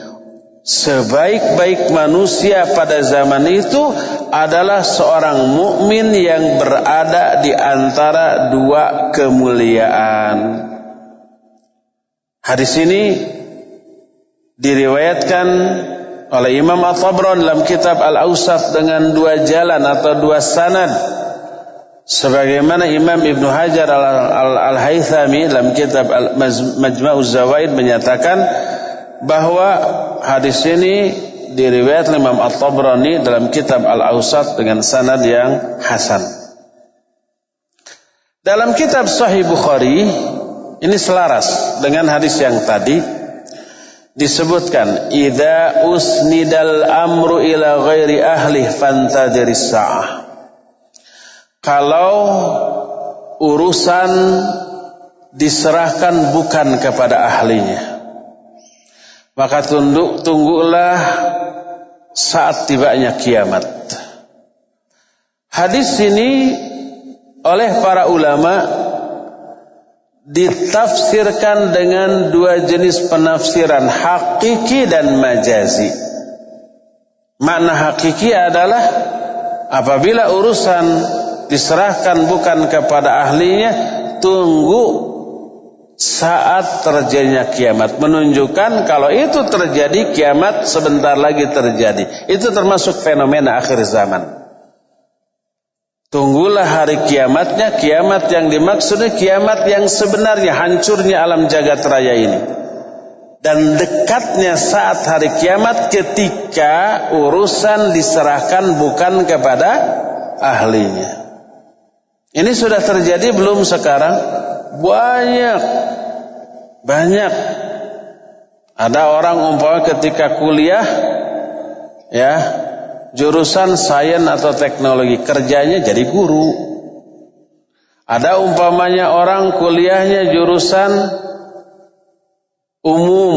Sebaik-baik manusia pada zaman itu adalah seorang mukmin yang berada di antara 2 kemuliaan. Hadis ini diriwayatkan oleh Imam At-Tabrani dalam kitab Al-Awsat dengan 2 jalan atau 2 sanad. Sebagaimana Imam Ibn Hajar Al-Haythami dalam kitab Majma'uz Zawaid menyatakan bahwa hadis ini diriwayatkan Imam At-Tabrani dalam kitab Al-Awsat dengan sanad yang hasan. Dalam kitab Sahih Bukhari ini selaras dengan hadis yang tadi disebutkan idza usnidal amru ila ghairi ahli fantadiris sa'ah. Kalau urusan diserahkan bukan kepada ahlinya, maka tunggulah saat tibanya kiamat. Hadis ini oleh para ulama ditafsirkan dengan 2 jenis penafsiran, hakiki dan majazi. Makna hakiki adalah apabila urusan diserahkan bukan kepada ahlinya, tunggu saat terjadinya kiamat. Menunjukkan kalau itu terjadi, kiamat sebentar lagi terjadi. Itu termasuk fenomena akhir zaman. Tunggulah hari kiamatnya. Kiamat yang dimaksudnya kiamat yang sebenarnya, hancurnya alam jagat raya ini. Dan dekatnya saat hari kiamat ketika urusan diserahkan bukan kepada ahlinya. Ini sudah terjadi belum sekarang? Banyak. Ada orang umpama ketika kuliah, ya, jurusan sains atau teknologi, kerjanya jadi guru. Ada umpamanya orang kuliahnya jurusan umum,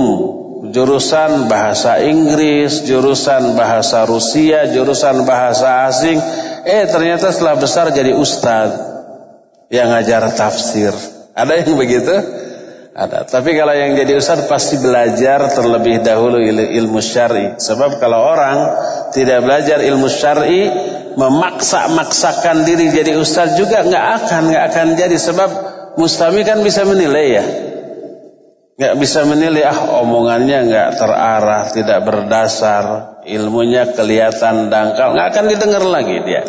jurusan bahasa Inggris, jurusan bahasa Rusia, jurusan bahasa asing. Ternyata setelah besar jadi ustadz yang ngajar tafsir. Ada yang begitu? Ada. Tapi kalau yang jadi ustadz pasti belajar terlebih dahulu ilmu syar'i. Sebab kalau orang tidak belajar ilmu syar'i, memaksa-maksakan diri jadi ustadz juga nggak akan jadi. Sebab mustami kan bisa menilai ya. Nggak bisa menilai, omongannya nggak terarah, tidak berdasar, ilmunya kelihatan dangkal, nggak akan didengar lagi dia.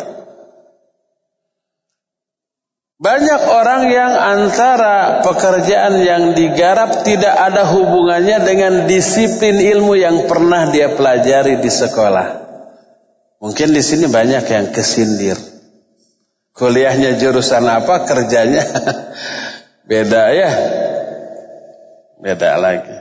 Banyak orang yang antara pekerjaan yang digarap tidak ada hubungannya dengan disiplin ilmu yang pernah dia pelajari di sekolah. Mungkin di sini banyak yang kesindir. Kuliahnya jurusan apa, kerjanya beda ya. Beda lagi.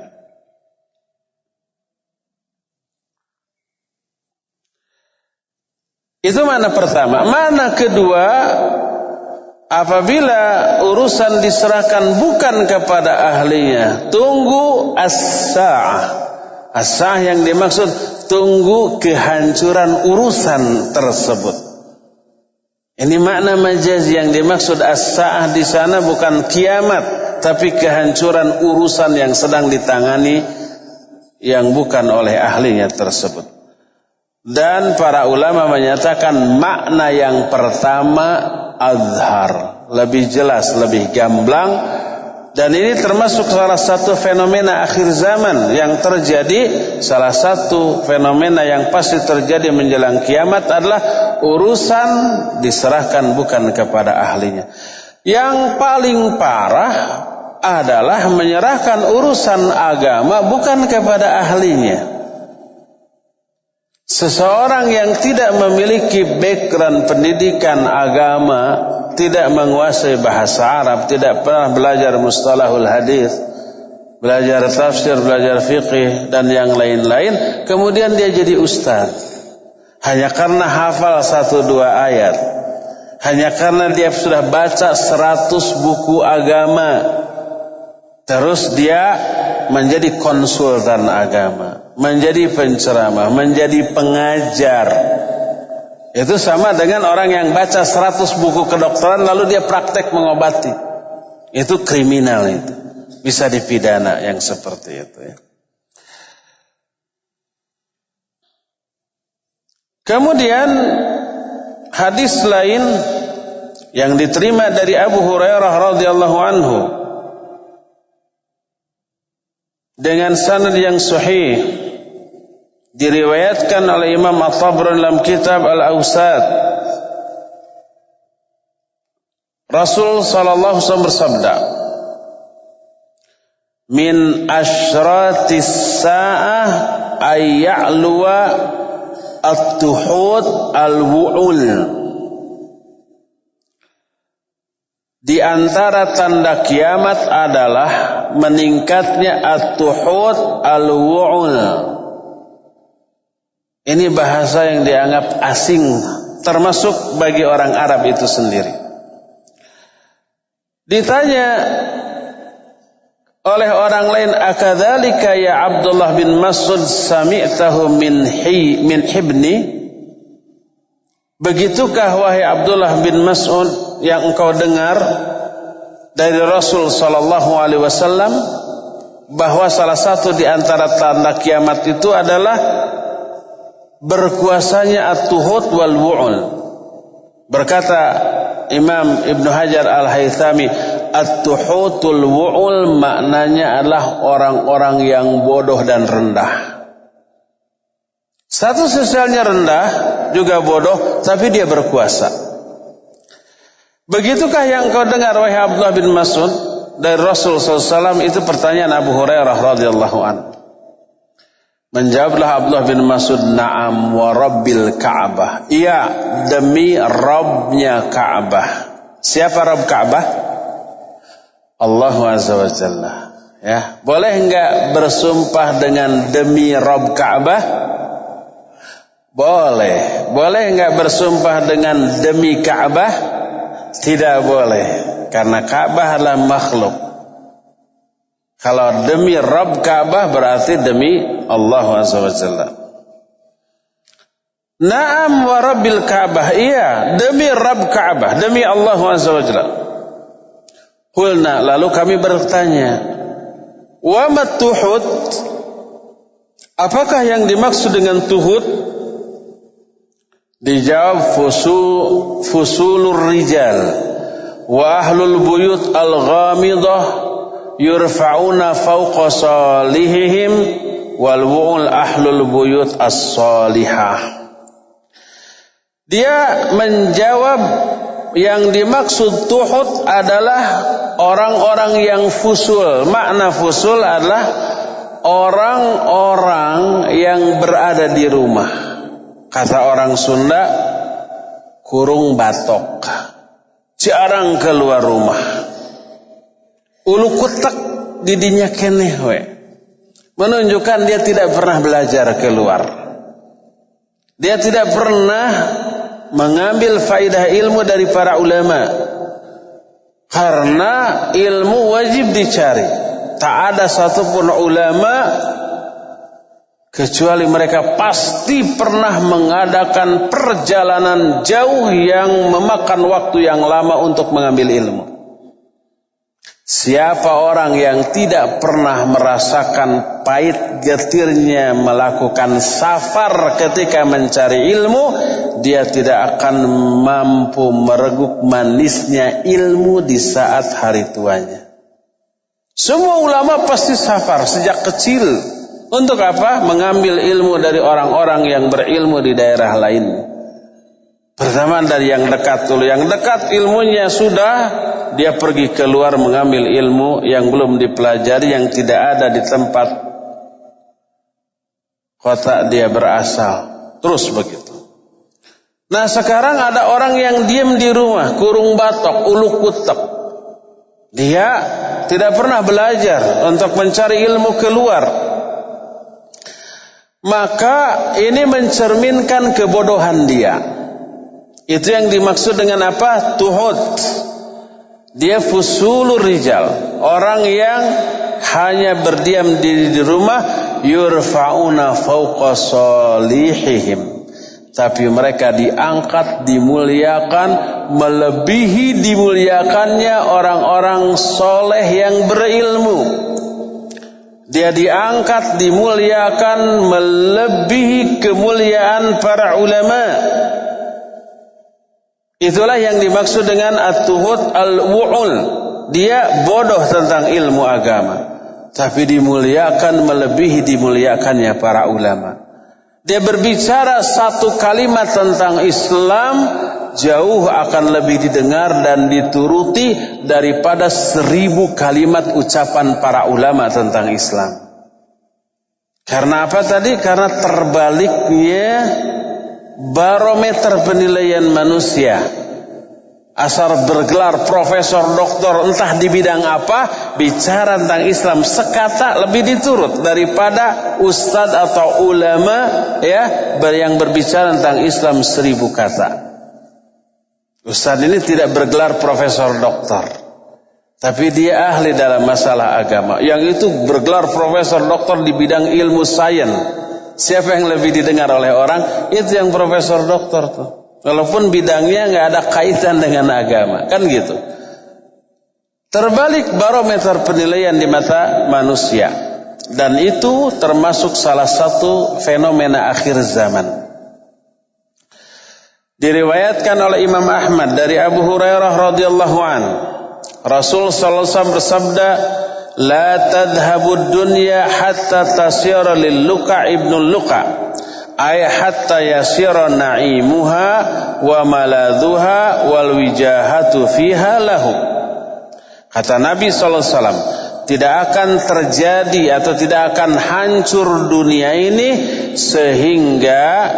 Itu mana pertama. Mana kedua, apabila urusan diserahkan bukan kepada ahlinya, tunggu as-sa'ah. As-sa'ah yang dimaksud tunggu kehancuran urusan tersebut. Ini makna majazi. Yang dimaksud as-sa'ah di sana bukan kiamat, tapi kehancuran urusan yang sedang ditangani yang bukan oleh ahlinya tersebut. Dan para ulama menyatakan makna yang pertama adhar, lebih jelas, lebih gamblang. Dan ini termasuk salah satu fenomena akhir zaman yang terjadi. Salah satu fenomena yang pasti terjadi menjelang kiamat adalah urusan diserahkan bukan kepada ahlinya. Yang paling parah adalah menyerahkan urusan agama bukan kepada ahlinya. Seseorang yang tidak memiliki background pendidikan agama, tidak menguasai bahasa Arab, tidak pernah belajar mustalahul hadis, belajar tafsir, belajar fiqih dan yang lain-lain, kemudian dia jadi ustaz. Hanya karena hafal 1-2 ayat, hanya karena dia sudah baca 100 buku agama, terus dia menjadi konsultan agama, menjadi penceramah, menjadi pengajar. Itu sama dengan orang yang baca 100 buku kedokteran lalu dia praktek mengobati. Itu kriminal itu. Bisa dipidana yang seperti itu ya. Kemudian hadis lain yang diterima dari Abu Hurairah radhiyallahu anhu dengan sanad yang sahih, diriwayatkan oleh Imam At-Tabrani dalam kitab Al-Awsat. Rasul sallallahu alaihi wasallam bersabda, "Min asyratis sa'ah ay ya'luwa at-tuhud al-wu'ul." Di antara tanda kiamat adalah meningkatnya at-tuhud al-wu'ul. Ini bahasa yang dianggap asing, termasuk bagi orang Arab itu sendiri. Ditanya oleh orang lain, "Akadzalika ya Abdullah bin Mas'ud sami'tahu min hibni?" Begitukah wahai Abdullah bin Mas'ud yang engkau dengar dari Rasul sallallahu alaihi wasallam bahwa salah satu di antara tanda kiamat itu adalah berkuasanya at-tuhud wal wu'ul. Berkata Imam Ibnu Hajar Al-Haythami, at-tuhudul wu'ul maknanya adalah orang-orang yang bodoh dan rendah. Status sosialnya rendah, juga bodoh, tapi dia berkuasa. Begitukah yang kau dengar wahai Abdullah bin Mas'ud dari Rasul SAW? Itu pertanyaan Abu Hurairah radhiyallahu anhu. Menjawablah Abdullah bin Mas'ud, "Na'am wa rabbil Ka'bah." Iya, demi Rabbnya Ka'bah. Siapa Rabb Ka'bah? Allah Azza wa Jalla. Ya, boleh enggak bersumpah dengan demi Rabb Ka'bah? Boleh. Boleh enggak bersumpah dengan demi Ka'bah? Tidak boleh, karena Ka'bah adalah makhluk. Kalau demi Rabb Ka'bah berarti demi Allah Azza wa Jalla. Na'am wa rabbil Ka'bah. Iya, demi Rabb Ka'bah, demi Allah Azza wa Jalla. Qulna, lalu kami bertanya, wa mat tuhud? Apakah yang dimaksud dengan tuhud? Dijawab, fusulur rijal wa ahlul buyut al-ghamidah yurfa'una fawqa salihihim wal wu'ul ahlul buyut as-salihah. Dia menjawab yang dimaksud tuhud adalah orang-orang yang fusul. Makna fusul adalah orang-orang yang berada di rumah. Kata orang Sunda, kurung batok, jarang keluar rumah. Ulu kutek didinya keneh we. Menunjukkan dia tidak pernah belajar keluar. Dia tidak pernah mengambil faidah ilmu dari para ulama. Karena ilmu wajib dicari. Tak ada satupun ulama kecuali mereka pasti pernah mengadakan perjalanan jauh yang memakan waktu yang lama untuk mengambil ilmu. Siapa orang yang tidak pernah merasakan pahit getirnya melakukan safar ketika mencari ilmu, dia tidak akan mampu mereguk manisnya ilmu di saat hari tuanya. Semua ulama pasti safar sejak kecil. Untuk apa? Mengambil ilmu dari orang-orang yang berilmu di daerah lain. Pertama dari yang dekat dulu. Yang dekat ilmunya sudah, dia pergi keluar mengambil ilmu yang belum dipelajari, yang tidak ada di tempat kota dia berasal. Terus begitu. Nah sekarang ada orang yang diam di rumah, kurung batok, ulu kutek. Dia tidak pernah belajar untuk mencari ilmu keluar. Maka ini mencerminkan kebodohan dia. Itu yang dimaksud dengan apa? Tuhud. Dia fusulur rijal, orang yang hanya berdiam diri di rumah, yurfa'una fawqa salihihim. Tapi mereka diangkat, dimuliakan, melebihi dimuliakannya orang-orang soleh yang berilmu. Dia diangkat, dimuliakan, melebihi kemuliaan para ulama. Itulah yang dimaksud dengan at-tuhud al-wu'ul. Dia bodoh tentang ilmu agama, tapi dimuliakan melebihi dimuliakannya para ulama. Dia berbicara satu kalimat tentang Islam, jauh akan lebih didengar dan dituruti daripada 1000 kalimat ucapan para ulama tentang Islam. Karena apa tadi? Karena terbaliknya barometer penilaian manusia. Asal bergelar profesor, doktor, entah di bidang apa, bicara tentang Islam sekata lebih diturut daripada ustadz atau ulama ya yang berbicara tentang Islam 1000 kata. Ustadz ini tidak bergelar profesor, doktor, tapi dia ahli dalam masalah agama. Yang itu bergelar profesor, doktor di bidang ilmu sains. Siapa yang lebih didengar oleh orang? Itu yang profesor, doktor tuh. Walaupun bidangnya nggak ada kaitan dengan agama, kan gitu. Terbalik barometer penilaian di mata manusia, dan itu termasuk salah satu fenomena akhir zaman. Diriwayatkan oleh Imam Ahmad dari Abu Hurairah radhiyallahu an, Rasul sallallahu alaihi wasallam bersabda, "La tadhhabud dunya hatta tasyira lil luka ibnul luka." Ay hatta yasira na'imuha wa maladhuha wal wijahatu fiha lahu. Kata Nabi SAW, tidak akan terjadi atau tidak akan hancur dunia ini sehingga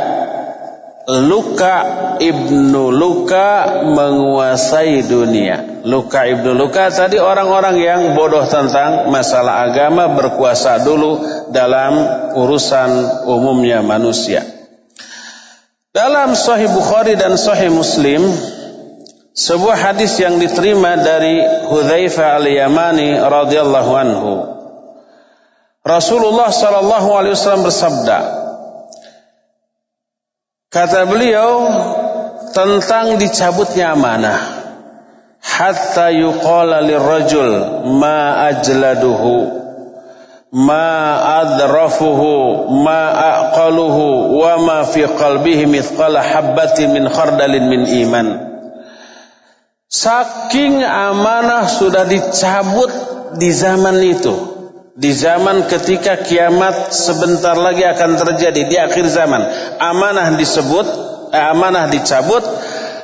Luka ibnu Luka menguasai dunia. Luka ibnu Luka tadi orang-orang yang bodoh tentang masalah agama, berkuasa dulu dalam urusan umumnya manusia. Dalam Sahih Bukhari dan Sahih Muslim, sebuah hadis yang diterima dari Hudzaifah al-Yamani radhiyallahu anhu, Rasulullah sallallahu alaihi wasallam bersabda, kata beliau tentang dicabutnya amanah, hatta yuqala lirrajul ma ajladuhu ma adrafuhu ma aqaluhu wa ma fi qalbihi mithqala habbatin min khardalin min iman. Saking amanah sudah dicabut di zaman itu, di zaman ketika kiamat sebentar lagi akan terjadi, di akhir zaman. Amanah dicabut,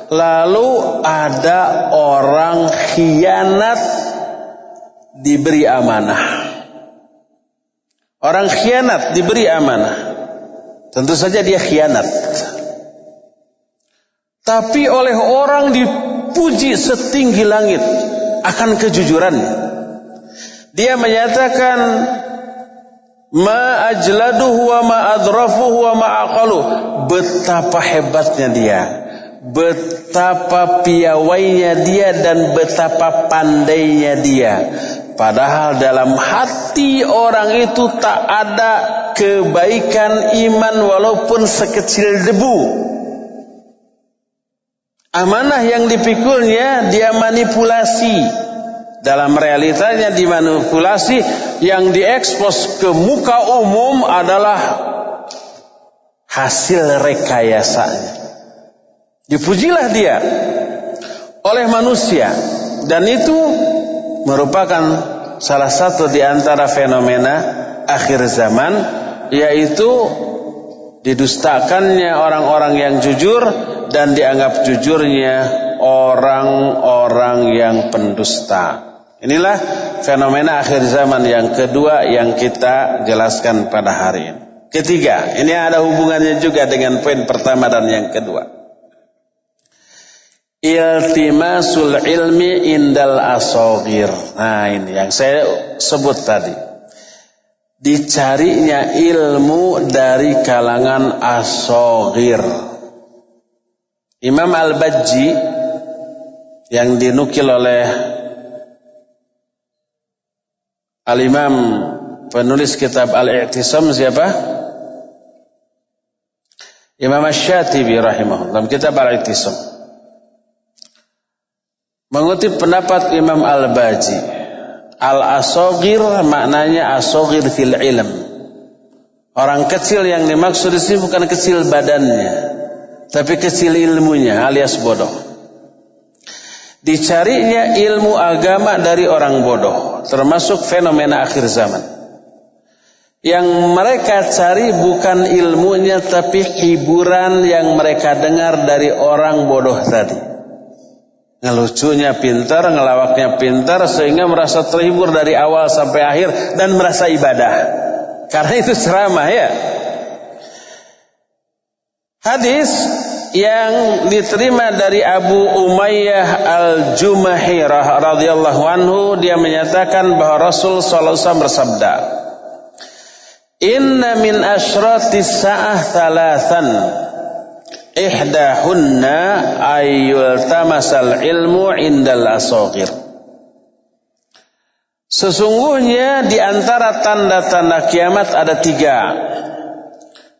lalu ada orang khianat diberi amanah. Orang khianat diberi amanah, tentu saja dia khianat, tapi oleh orang dipuji setinggi langit akan kejujurannya. Dia menyatakan ma ajladuhu wa ma adrafuhu wa ma aqaluhu. Betapa hebatnya dia, betapa piawainya dia, dan betapa pandainya dia. Padahal dalam hati orang itu tak ada kebaikan iman walaupun sekecil debu. Amanah yang dipikulnya dia manipulasi. Dalam realitanya dimanipulasi, yang diekspos ke muka umum adalah hasil rekayasanya. Dipujilah dia oleh manusia, dan itu merupakan salah satu di antara fenomena akhir zaman, yaitu didustakannya orang-orang yang jujur dan dianggap jujurnya orang-orang yang pendusta. Inilah fenomena akhir zaman yang kedua yang kita jelaskan pada hari ini. Ketiga, ini ada hubungannya juga dengan poin pertama dan yang kedua. Iltimasul ilmi indal asogir. Nah, ini yang saya sebut tadi. Dicarinya ilmu dari kalangan asogir. Imam Al-Bajji yang dinukil oleh Al-Imam penulis kitab Al-I'tisam siapa? Imam Asy-Syatibi rahimahullah dalam kitab Al-I'tisam mengutip pendapat Imam Al-Bajji, al-asogir maknanya asogir fil ilm. Orang kecil yang dimaksud di sini bukan kecil badannya, tapi kecil ilmunya alias bodoh. Dicarinya ilmu agama dari orang bodoh, termasuk fenomena akhir zaman. Yang mereka cari bukan ilmunya, tapi hiburan yang mereka dengar dari orang bodoh tadi. Ngelucunya pintar, ngelawaknya pintar, sehingga merasa terhibur dari awal sampai akhir dan merasa ibadah. Karena itu ceramah ya. Hadis yang diterima dari Abu Umayyah Al-Jumahi radhiyallahu anhu, dia menyatakan bahwa Rasul sallallahu alaihi wasallam bersabda, "Inna min asyratis sa'ah thalathan ihdahunna ayyul tamasal ilmu indal asogir." Sesungguhnya di antara tanda-tanda kiamat ada 3.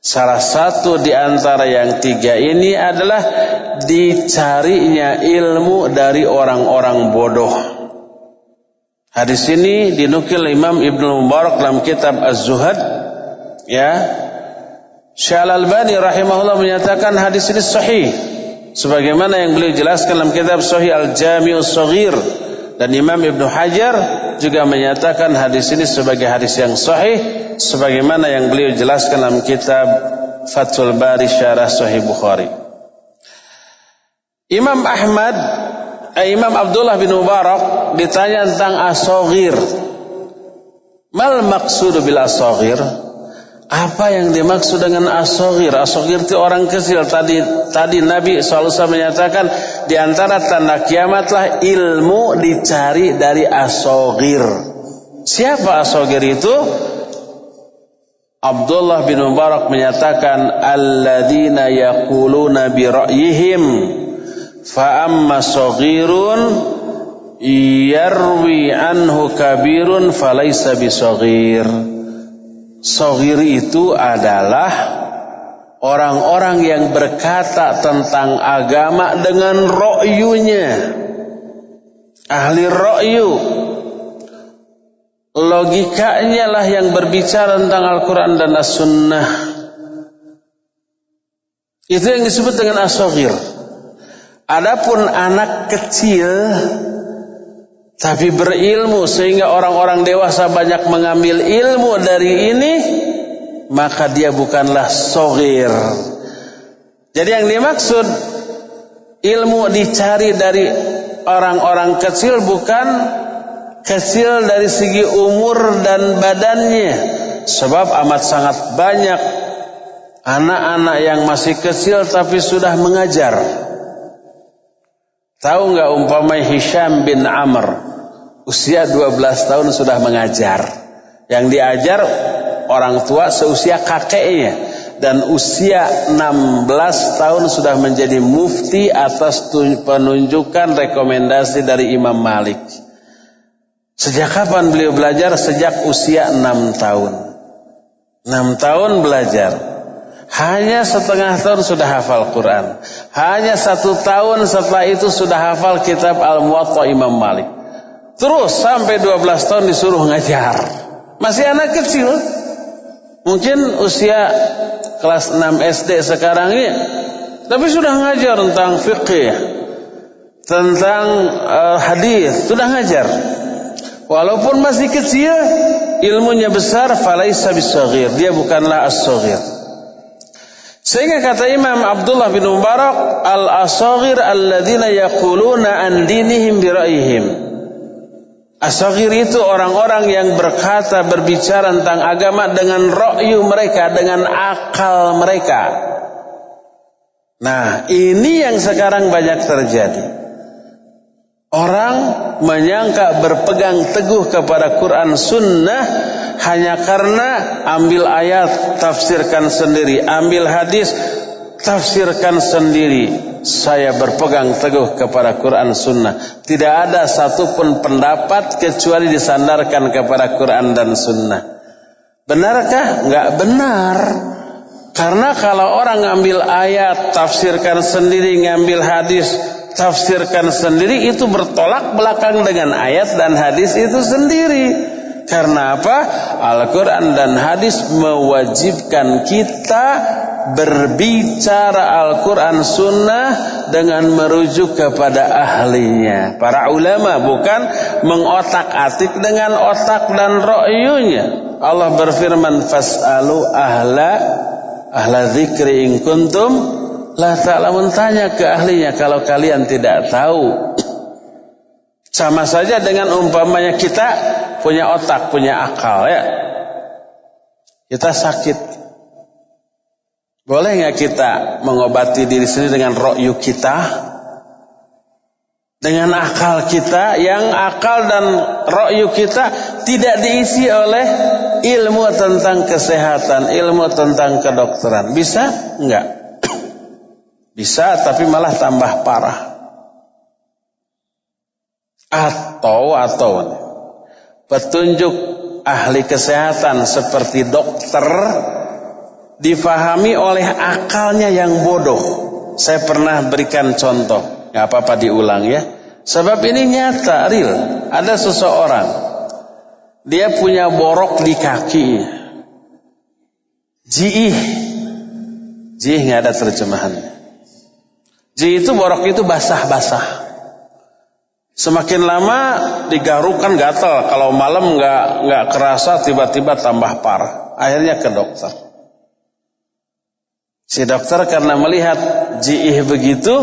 Salah satu di antara yang 3 ini adalah dicarinya ilmu dari orang-orang bodoh. Hadis ini dinukil Imam Ibnu Mubarak dalam kitab Az-Zuhad. Ya, Syekh Al-Albani rahimahullah menyatakan hadis ini sahih, sebagaimana yang beliau jelaskan dalam kitab Sahih Al-Jami'us Shaghir, dan Imam Ibnu Hajar juga menyatakan hadis ini sebagai hadis yang sahih, sebagaimana yang beliau jelaskan dalam kitab Fathul Bari Syarah Sahih Bukhari. Imam Abdullah bin Mubarak ditanya tentang as-saghir. Mal maqsud bil as-saghir? Apa yang dimaksud dengan as-saghir? As-saghir itu orang kecil. Tadi Nabi SAW menyatakan di antara tanda kiamatlah ilmu dicari dari as-saghir. Siapa as-saghir itu? Abdullah bin Mubarak menyatakan alladzina yaquluna bi ra'yihim fa amma saghirun yarwi anhu kabirun falaysa bisaghir. Saghir itu adalah orang-orang yang berkata tentang agama dengan ra'yunya, ahli ra'yu. Logikanya lah yang berbicara tentang Al-Quran dan As-Sunnah. Itu yang disebut dengan as-saghir. Adapun anak kecil tapi berilmu sehingga orang-orang dewasa banyak mengambil ilmu dari ini, maka dia bukanlah saghir. Jadi yang dimaksud ilmu dicari dari orang-orang kecil bukan kecil dari segi umur dan badannya, sebab amat sangat banyak anak-anak yang masih kecil tapi sudah mengajar. Tahu nggak umpamanya Hisham bin Amr, usia 12 tahun sudah mengajar. Yang diajar orang tua seusia kakeknya, dan usia 16 tahun sudah menjadi mufti atas penunjukan rekomendasi dari Imam Malik. Sejak kapan beliau belajar? Sejak usia 6 tahun. 6 tahun belajar. Hanya setengah tahun sudah hafal Quran. Hanya 1 tahun setelah itu sudah hafal kitab Al-Muwatta Imam Malik. Terus sampai 12 tahun disuruh ngajar. Masih anak kecil. Mungkin usia kelas 6 SD sekarang ini. tapi sudah ngajar tentang fikih, tentang hadis, sudah ngajar. Walaupun masih kecil, ilmunya besar, falaisa bisaghir, dia bukanlah as-saghir. Sehingga kata Imam Abdullah bin Mubarak, al-asaghir alladzina yaquluna an dinihim bi ra'yihim. As-saghir itu orang-orang yang berkata, berbicara tentang agama dengan ra'yu mereka, dengan akal mereka. Nah, ini yang sekarang banyak terjadi. Orang menyangka berpegang teguh kepada Quran Sunnah hanya karena ambil ayat tafsirkan sendiri, ambil hadis tafsirkan sendiri. Saya berpegang teguh kepada Quran Sunnah. Tidak ada satupun pendapat kecuali disandarkan kepada Quran dan Sunnah. Benarkah? Enggak benar. Karena kalau orang ngambil ayat tafsirkan sendiri, ngambil hadis tafsirkan sendiri, itu bertolak belakang dengan ayat dan hadis itu sendiri. Karena apa? Al-Quran dan hadis mewajibkan kita berbicara Al-Quran Sunnah dengan merujuk kepada ahlinya, para ulama, bukan mengotak-atik dengan otak dan ra'yunya. Allah berfirman, fas'alu ahla dzikri in kuntum la ta'lamun, tanya ke ahlinya kalau kalian tidak tahu. Sama saja dengan umpamanya kita punya otak, punya akal, ya. Kita sakit, boleh nggak kita mengobati diri sendiri dengan ra'yu kita, dengan akal kita, yang akal dan ra'yu kita tidak diisi oleh ilmu tentang kesehatan, ilmu tentang kedokteran? Bisa enggak? Bisa, tapi malah tambah parah. Atau petunjuk ahli kesehatan seperti dokter difahami oleh akalnya yang bodoh. Saya pernah berikan contoh, nggak apa-apa diulang ya. Sebab ini nyata, real. Ada seseorang, dia punya borok di kaki. Jiih nggak ada terjemahannya. Ji itu borok itu basah-basah. Semakin lama digarukkan gatal. Kalau malam nggak kerasa, tiba-tiba tambah parah. Akhirnya ke dokter. Si dokter karena melihat jiih begitu,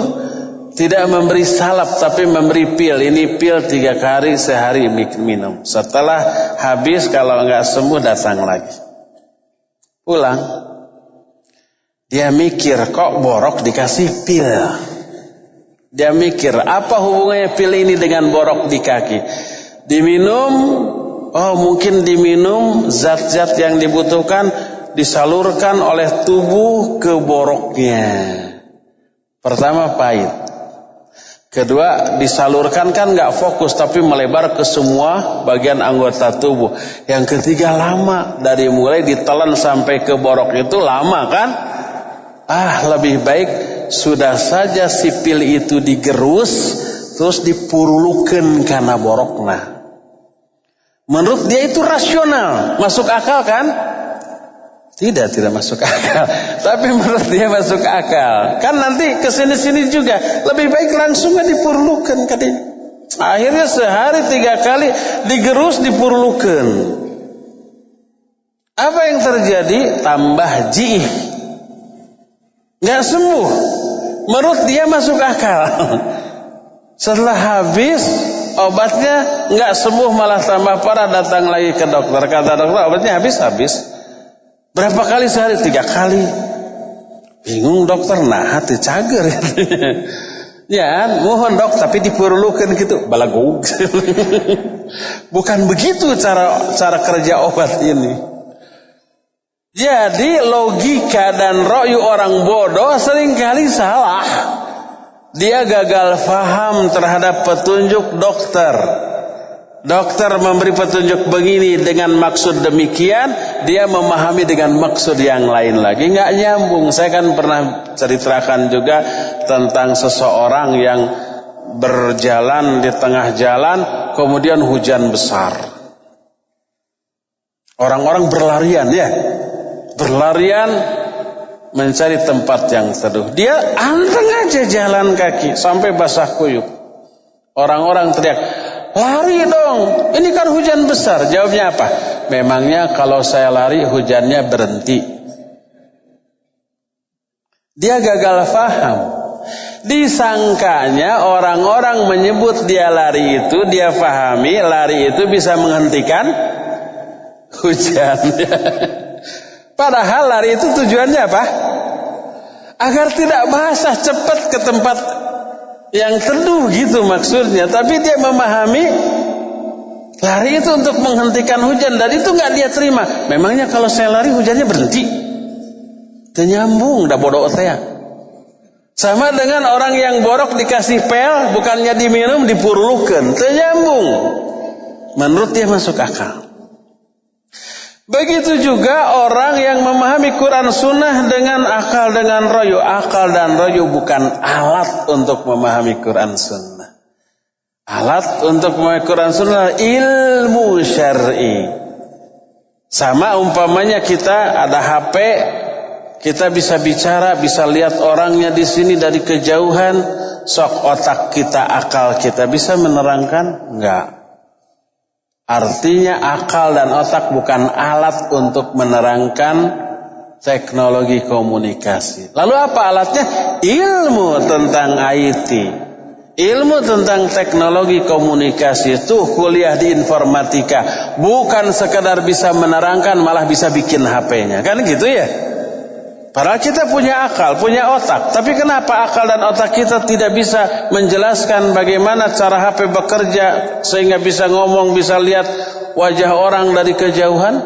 tidak memberi salep tapi memberi pil. Ini pil 3 kali sehari minum. Setelah habis, kalau nggak sembuh datang lagi. Pulang. Dia mikir, kok borok dikasih pil? Dia mikir, apa hubungannya pil ini dengan borok di kaki? Diminum, oh mungkin diminum zat-zat yang dibutuhkan disalurkan oleh tubuh ke boroknya. Pertama pahit. Kedua, disalurkan kan nggak fokus tapi melebar ke semua bagian anggota tubuh. Yang ketiga lama, dari mulai ditelan sampai ke borok itu lama kan? Lebih baik sudah saja si pil itu digerus terus dipurulukan karena borokna. Menurut dia itu rasional, masuk akal kan? Tidak masuk akal. Tapi menurut dia masuk akal. Kan nanti kesini-sini juga lebih baik langsungnya dipurulukan katanya. Akhirnya sehari 3 kali digerus dipurulukan. Apa yang terjadi? Tambah jiih. Nggak sembuh. Menurut dia masuk akal. Setelah habis obatnya nggak sembuh, malah tambah parah, datang lagi ke dokter. Kata dokter, obatnya habis. Berapa kali sehari? 3 kali. Bingung dokter, nah hati cager. Ya, mohon dok, tapi dipurulukan gitu. Balagog. Bukan begitu cara kerja obat ini. Jadi logika dan ra'yu orang bodoh seringkali salah. Dia gagal faham terhadap petunjuk dokter. Dokter memberi petunjuk begini dengan maksud demikian, dia memahami dengan maksud yang lain lagi, nggak nyambung. Saya kan pernah ceritakan juga tentang seseorang yang berjalan di tengah jalan, kemudian hujan besar. Orang-orang berlarian, mencari tempat yang teduh. Dia anteng aja jalan kaki sampai basah kuyup. Orang-orang teriak, lari dong, ini kan hujan besar. Jawabnya apa? Memangnya kalau saya lari hujannya berhenti? Dia gagal faham. Disangkanya orang-orang menyebut dia lari itu, dia fahami lari itu bisa menghentikan hujan. Padahal lari itu tujuannya apa? Agar tidak basah, cepat ke tempat yang teduh gitu maksudnya. Tapi dia memahami lari itu untuk menghentikan hujan, dan itu nggak dia terima. Memangnya kalau saya lari hujannya berhenti? Ternyambung, dah bodoh saya. Sama dengan orang yang borok dikasih pel, bukannya diminum dipurulukan. Ternyambung. Menurut dia masuk akal. Begitu juga orang yang memahami Quran Sunnah dengan akal dengan royu. Akal dan royu bukan alat untuk memahami Quran Sunnah. Alat untuk memahami Quran Sunnah ilmu syar'i. Sama umpamanya kita ada HP, kita bisa bicara, bisa lihat orangnya di sini dari kejauhan. Sok otak kita, akal kita bisa menerangkan? Enggak. Artinya akal dan otak bukan alat untuk menerangkan teknologi komunikasi. Lalu apa alatnya? Ilmu tentang IT. Ilmu tentang teknologi komunikasi itu kuliah di informatika. Bukan sekedar bisa menerangkan, malah bisa bikin HP-nya. Kan gitu ya? Padahal kita punya akal, punya otak. Tapi kenapa akal dan otak kita tidak bisa menjelaskan bagaimana cara HP bekerja sehingga bisa ngomong, bisa lihat wajah orang dari kejauhan?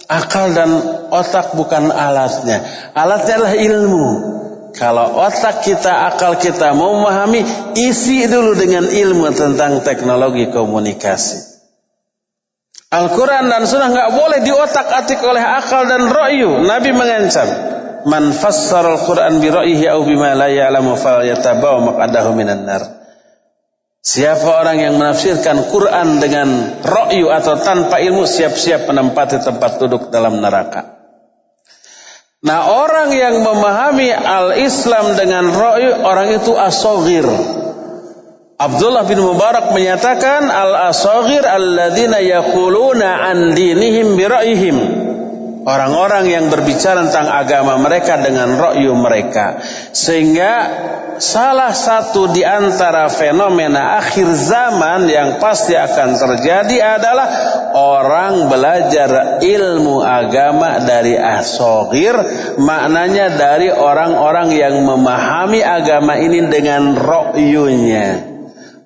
Akal dan otak bukan alatnya. Alatnya adalah ilmu. Kalau otak kita, akal kita mau memahami, isi dulu dengan ilmu tentang teknologi komunikasi. Al-Quran dan Sunnah nggak boleh diotak-atik oleh akal dan ra'yu. Nabi mengancam, man fassara al-Quran bi ra'yihi aw bima la ya'lamu falyatabawa maq'adahu minan nar. Siapa orang yang menafsirkan Quran dengan ra'yu atau tanpa ilmu, siap-siap menempati tempat duduk dalam neraka. Nah, orang yang memahami al-Islam dengan ra'yu, orang itu as-saghir. Abdullah bin Mubarak menyatakan al-asaghir alladzina yaquluna an dinihim bi ra'yihim. Orang-orang yang berbicara tentang agama mereka dengan ra'yu mereka. Sehingga salah satu di antara fenomena akhir zaman yang pasti akan terjadi adalah orang belajar ilmu agama dari asaghir, maknanya dari orang-orang yang memahami agama ini dengan ra'yunya.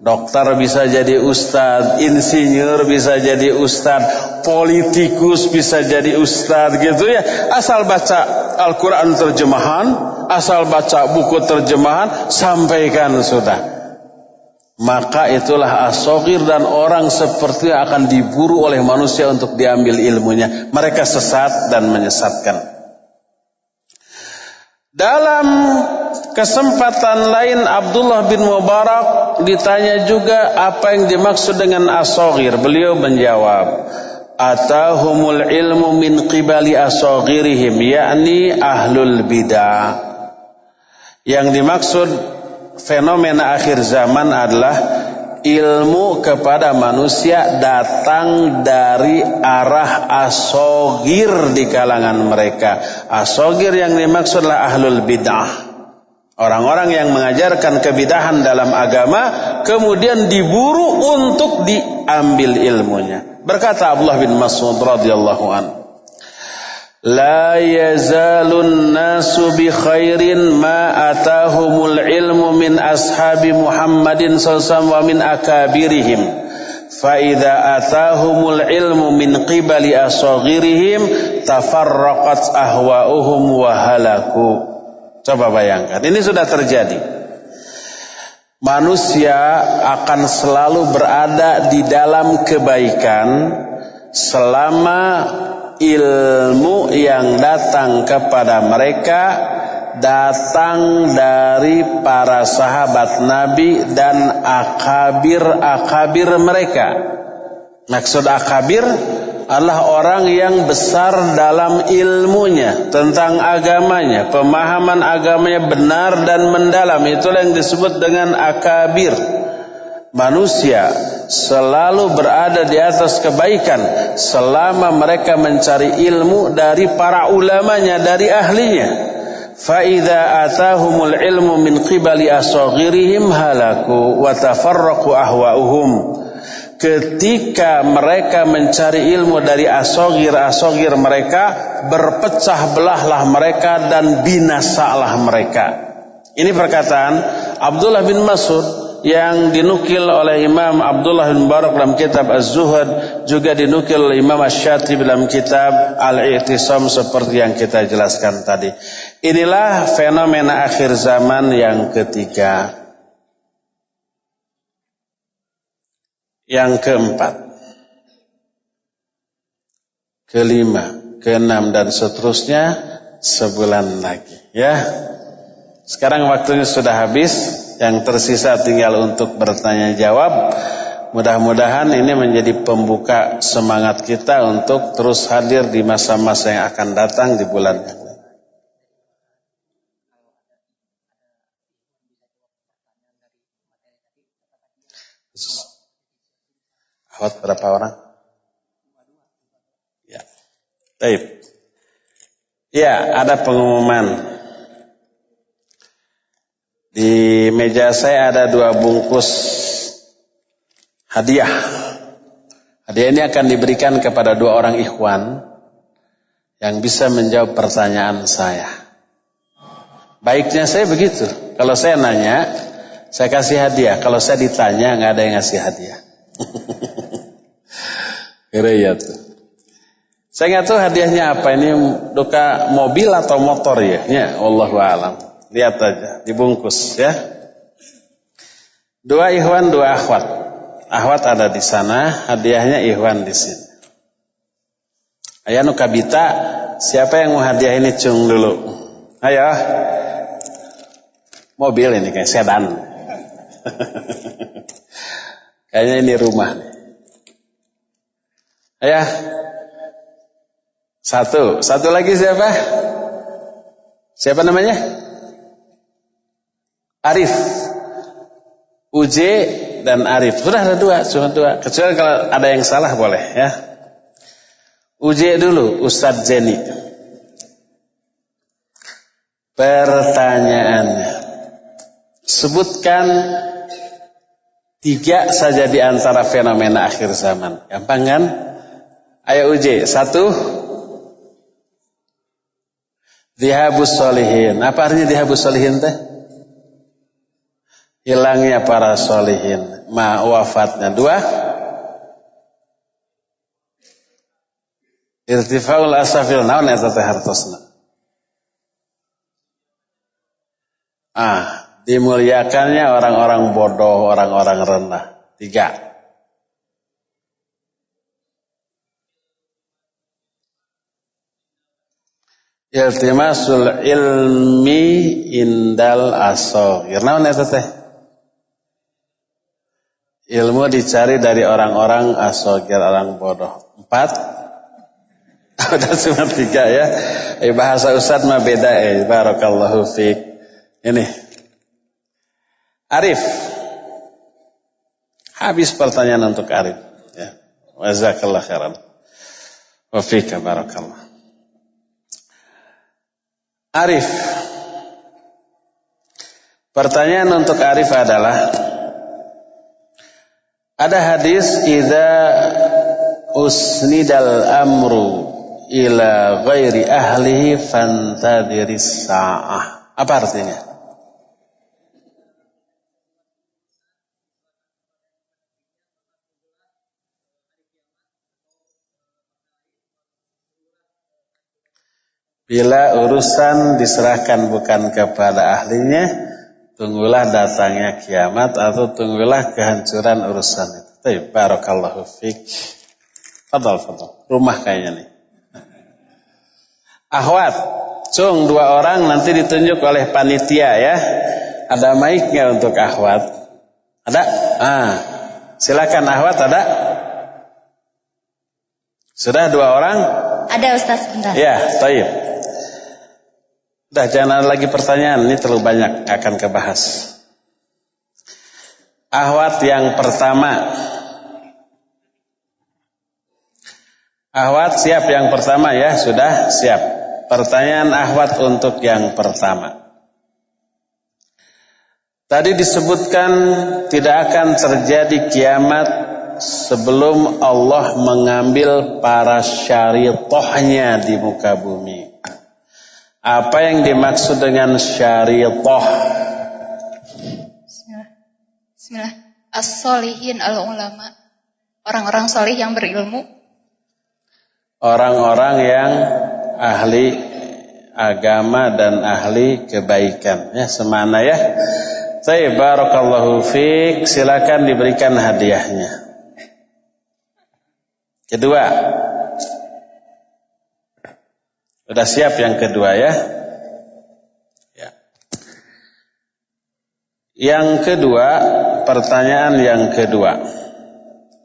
Dokter bisa jadi ustadz, insinyur bisa jadi ustadz, politikus bisa jadi ustadz gitu ya. Asal baca Al-Quran terjemahan, asal baca buku terjemahan, sampaikan sudah. Maka itulah as-saghir, dan orang seperti akan diburu oleh manusia untuk diambil ilmunya. Mereka sesat dan menyesatkan. Dalam kesempatan lain Abdullah bin Mubarak ditanya juga apa yang dimaksud dengan as-saghir. Beliau menjawab, atahumul ilmu min qibali as-saghirihim, yakni ahlul bidah. Yang dimaksud fenomena akhir zaman adalah ilmu kepada manusia datang dari arah as-saghir di kalangan mereka. As-saghir yang dimaksud adalah ahlul bid'ah. Orang-orang yang mengajarkan kebidahan dalam agama kemudian diburu untuk diambil ilmunya. Berkata Abdullah bin Mas'ud radhiyallahu anhu, la yazalun nasu bi khairin ma atahumul ilmu min ashabi Muhammadin sallallahu wa min akabirihim, fa idza atahumul ilmu min qibali asaghirihim tafarraqat ahwa'uhum wa halaku. Coba bayangkan, ini sudah terjadi. Manusia akan selalu berada di dalam kebaikan selama ilmu yang datang kepada mereka datang dari para sahabat Nabi dan akabir-akabir mereka. Maksud akabir adalah orang yang besar dalam ilmunya tentang agamanya, pemahaman agamanya benar dan mendalam. Itulah yang disebut dengan akabir. Manusia selalu berada di atas kebaikan selama mereka mencari ilmu dari para ulamanya, dari ahlinya. Fa idza atahumul ilmu min qibali asaghirihim halaku wa tafarraqu ahwa'uhum. Ketika mereka mencari ilmu dari asogir mereka, berpecah belahlah mereka dan binasalah mereka. Ini perkataan Abdullah bin Mas'ud yang dinukil oleh Imam Abdullah bin Mubarak dalam kitab Az-Zuhud, juga dinukil oleh Imam Asy-Syatibi dalam kitab Al-I'tisam seperti yang kita jelaskan tadi. Inilah fenomena akhir zaman yang ketiga. Yang keempat, kelima, keenam dan seterusnya sebulan lagi ya. Sekarang waktunya sudah habis, yang tersisa tinggal untuk bertanya jawab. Mudah-mudahan ini menjadi pembuka semangat kita untuk terus hadir di masa-masa yang akan datang di bulan yang lain. Ahwat berapa orang? Ya. Baik. Ya, ada pengumuman. Di meja saya ada 2 bungkus hadiah. Hadiah ini akan diberikan kepada 2 orang ikhwan yang bisa menjawab pertanyaan saya. Baiknya saya begitu. Kalau saya nanya, saya kasih hadiah. Kalau saya ditanya, nggak ada yang ngasih hadiah. Kira tuh. Saya nggak tahu hadiahnya apa, ini duka mobil atau motor ya? Ya, wallahu a'lam. Lihat aja, dibungkus ya. 2 ikhwan, 2 akhwat. Akhwat ada di sana, hadiahnya ikhwan di sini. Ayo nu kabita, siapa yang mau hadiah ini cung dulu? Ayo. Mobil ini kayak sedan. Kayaknya ini rumah nih. Ya, 1 lagi siapa? Siapa namanya? Arif, UJ dan Arif. Sudah ada 2, cuma 2. Kecuali kalau ada yang salah boleh ya. UJ dulu, Ustadz Jenny. Pertanyaannya, sebutkan 3 saja di antara fenomena akhir zaman. Gampang kan? Ayo UJ, 1. Dhihabus sholihin. Apa artinya dhihabus sholihin teh? Hilangnya para sholihin, wafatnya. 2. Irtifaul asafil naon eta teh hartosna. Dimuliakannya orang-orang bodoh, orang-orang rendah. 3. Iltimasul ilmi indal asogir. Naon eta teh? Ilmu dicari dari orang-orang asogir, orang bodoh. 4. Udah cuma 3 ya. Bahasa Ustadz mah beda barakallahu fiik. Ini Arif. Habis pertanyaan untuk Arif ya. Jazakallahu khairan. Wa fiika barakallah. Arif. Pertanyaan untuk Arif adalah, ada hadis idza usnidal amru ila ghairi ahlihi fantadhiris sa'ah. Apa artinya? Bila urusan diserahkan bukan kepada ahlinya, tunggulah datangnya kiamat atau tunggulah kehancuran urusan itu. Baik, barakallahu fiik. Fadal. Rumah kayaknya nih. Akhwat, cung 2 orang nanti ditunjuk oleh panitia ya. Ada mic-nya untuk akhwat? Ada? Silakan akhwat, ada? Sudah 2 orang? Ada Ustaz, sebentar. Ya, taib. Udah, jangan ada lagi pertanyaan, ini terlalu banyak akan kebahas. Ahwat yang pertama. Ahwat siap yang pertama ya? Sudah siap. Pertanyaan ahwat untuk yang pertama. Tadi disebutkan tidak akan terjadi kiamat sebelum Allah mengambil para syaritohnya di muka bumi. Apa yang dimaksud dengan syaritoh? Bismillah. As-solihin al-ulama. Orang-orang solih yang berilmu. Orang-orang yang ahli agama dan ahli kebaikan. Ya, semana ya. Baik, barakallahu fiik. Silakan diberikan hadiahnya. Kedua. Sudah siap yang kedua ya? Ya. Yang kedua, pertanyaan yang kedua.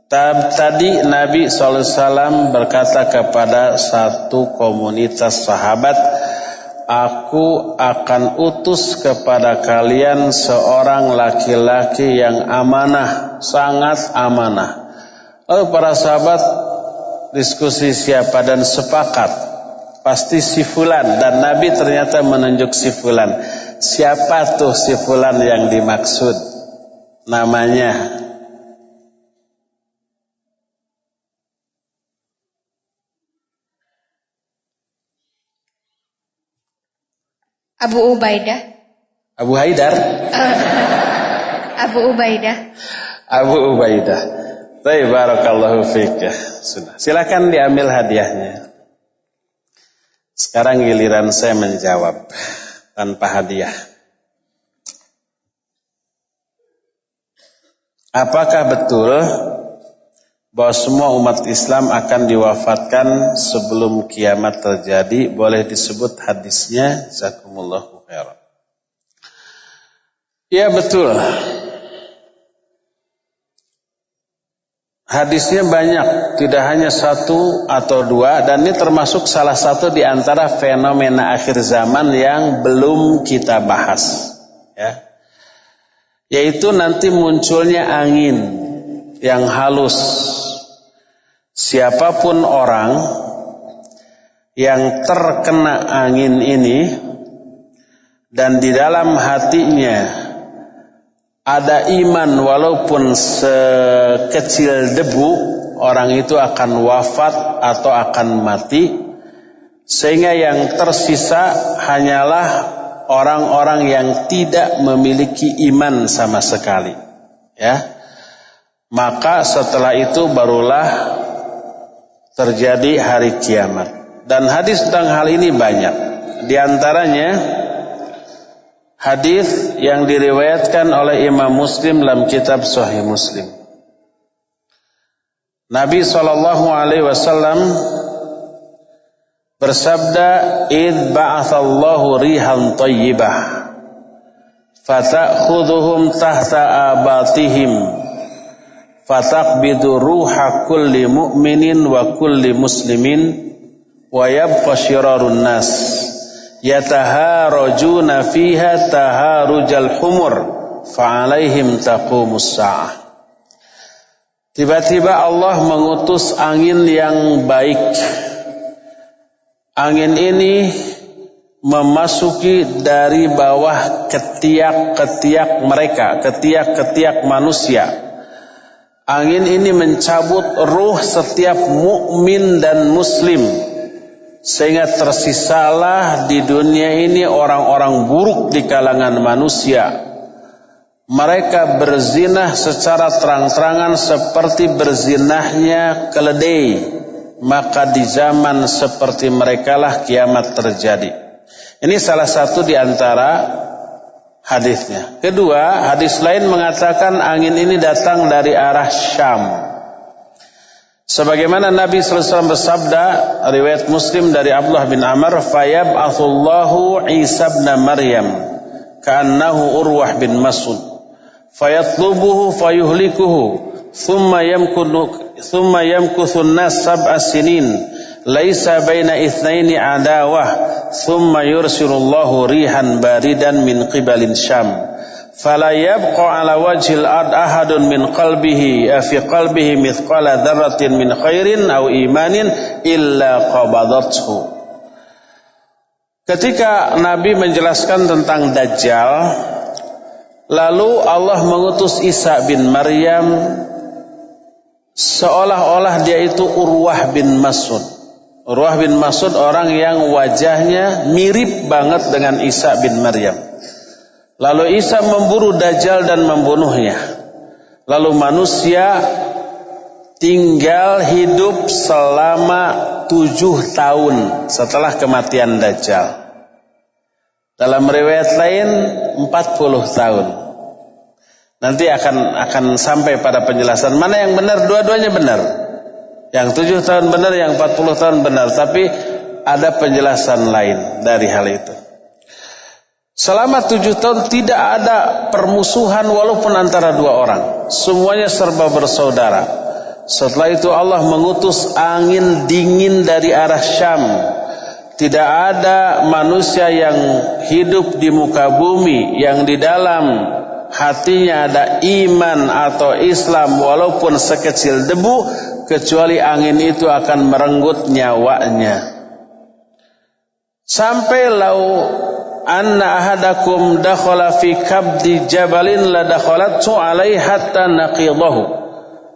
Tadi Nabi SAW berkata kepada satu komunitas sahabat, aku akan utus kepada kalian seorang laki-laki yang amanah, sangat amanah. Lalu para sahabat diskusi siapa dan sepakat, pasti si fulan, dan Nabi ternyata menunjuk si fulan. Siapa tuh si fulan yang dimaksud? Namanya Abu Ubaidah. Abu Haidar? Abu Ubaidah. Abu Ubaidah. Baik, barakallahu fiik. Sudah. Silakan diambil hadiahnya. Sekarang giliran saya menjawab tanpa hadiah. Apakah betul bahwa semua umat Islam akan diwafatkan sebelum kiamat terjadi? Boleh disebut hadisnya? Jazakumullahu khairan. Ya, betul. Hadisnya banyak, tidak hanya 1 atau 2, dan ini termasuk salah satu di antara fenomena akhir zaman yang belum kita bahas, ya. Yaitu nanti munculnya angin yang halus. Siapapun orang yang terkena angin ini dan di dalam hatinya ada iman walaupun sekecil debu, orang itu akan wafat atau akan mati, sehingga yang tersisa hanyalah orang-orang yang tidak memiliki iman sama sekali, ya. Maka setelah itu barulah terjadi hari kiamat. Dan hadis tentang hal ini banyak. Di antaranya hadis yang diriwayatkan oleh Imam Muslim dalam kitab Sahih Muslim. Nabi SAW bersabda, "Id ba'athallahu rihan tayyibah fata'khudhuhum tahta abatihim fataqbidu ruha kulli mu'minin wa kulli muslimin wa yabqa syirarun nas yataharajuna fiha taharujal humur fa'alaihim taqumus sa'ah." Tiba-tiba Allah mengutus angin yang baik. Angin ini memasuki dari bawah ketiak-ketiak mereka, ketiak-ketiak manusia. Angin ini mencabut ruh setiap mukmin dan muslim, sehingga tersisalah di dunia ini orang-orang buruk di kalangan manusia. Mereka berzinah secara terang-terangan seperti berzinahnya keledai. Maka di zaman seperti merekalah kiamat terjadi. Ini salah satu di antara hadisnya. Kedua, hadis lain mengatakan angin ini datang dari arah Syam. Sebagaimana Nabi SAW bersabda, riwayat Muslim dari Abdullah bin Amr, "Fayab'atsullahu Isa ibn Maryam ka'annahu Urwah bin Mas'ud, fayatlubuhu fayuhlikuhu, thumma yamkuthun nas sab'a sinin laisa baina itsnaini adawah thumma yursilullahu rihan baridan min qibalin syam fala yabqa ala wajhil ard ahadun min qalbihi fi qalbihi mithqala dzarratin min khairin aw imanin illa qabadathu. Ketika Nabi menjelaskan tentang Dajjal, lalu Allah mengutus Isa bin Maryam seolah-olah dia itu Urwah bin Mas'ud. Urwah bin Mas'ud orang yang wajahnya mirip banget dengan Isa bin Maryam. Lalu Isa memburu Dajjal dan membunuhnya. Lalu manusia tinggal hidup selama 7 tahun setelah kematian Dajjal. Dalam riwayat lain 40 tahun. Nanti akan sampai pada penjelasan mana yang benar, dua-duanya benar. Yang 7 tahun benar, yang 40 tahun benar, tapi ada penjelasan lain dari hal itu. Selama 7 tahun tidak ada permusuhan walaupun antara dua orang. Semuanya serba bersaudara. Setelah itu Allah mengutus angin dingin dari arah Syam. Tidak ada manusia yang hidup di muka bumi yang di dalam hatinya ada iman atau Islam walaupun sekecil debu, kecuali angin itu akan merenggut nyawanya. Sampai lau anna ahadakum dakhala fi kabdi jabalin la dakhalatu alaihi hatta naqidahu.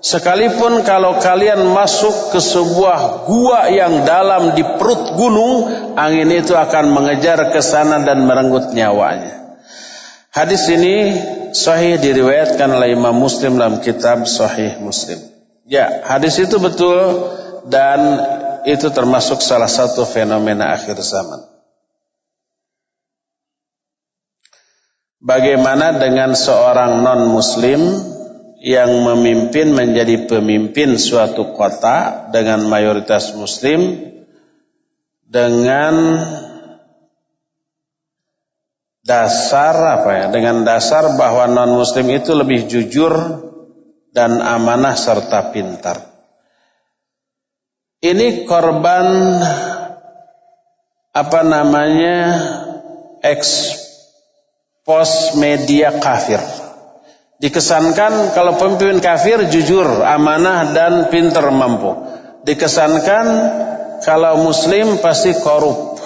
Sekalipun kalau kalian masuk ke sebuah gua yang dalam di perut gunung, angin itu akan mengejar ke sana dan merenggut nyawanya. Hadis ini sahih diriwayatkan oleh Imam Muslim dalam kitab Sahih Muslim. Ya, hadis itu betul dan itu termasuk salah satu fenomena akhir zaman. Bagaimana dengan seorang non-muslim yang memimpin menjadi pemimpin suatu kota dengan mayoritas muslim dengan dasar bahwa non-muslim itu lebih jujur dan amanah serta pintar. Ini korban ekspos media kafir. Dikesankan kalau pemimpin kafir jujur, amanah dan pintar mampu. Dikesankan kalau muslim pasti korup.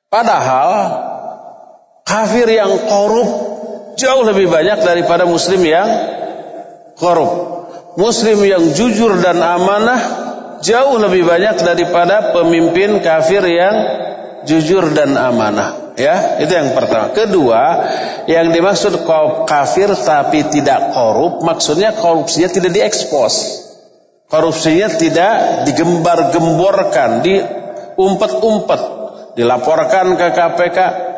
Padahal kafir yang korup jauh lebih banyak daripada muslim yang korup. Muslim yang jujur dan amanah jauh lebih banyak daripada pemimpin kafir yang jujur dan amanah. Ya, itu yang pertama. Kedua, yang dimaksud kafir tapi tidak korup, maksudnya korupsinya tidak diekspos. Korupsinya tidak digembar-gemborkan, diumpet-umpet, dilaporkan ke KPK,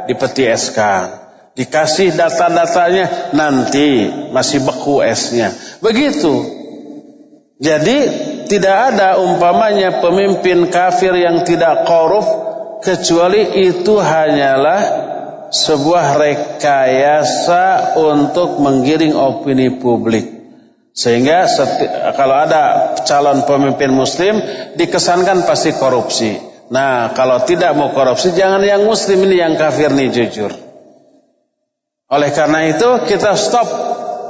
dipeti SK. Dikasih data-datanya, nanti masih beku S-nya. Begitu. Jadi tidak ada umpamanya pemimpin kafir yang tidak korup, kecuali itu hanyalah sebuah rekayasa untuk menggiring opini publik. Sehingga kalau ada calon pemimpin muslim dikesankan pasti korupsi. Nah, kalau tidak mau korupsi, jangan yang muslim ini, yang kafir nih jujur. Oleh karena itu kita stop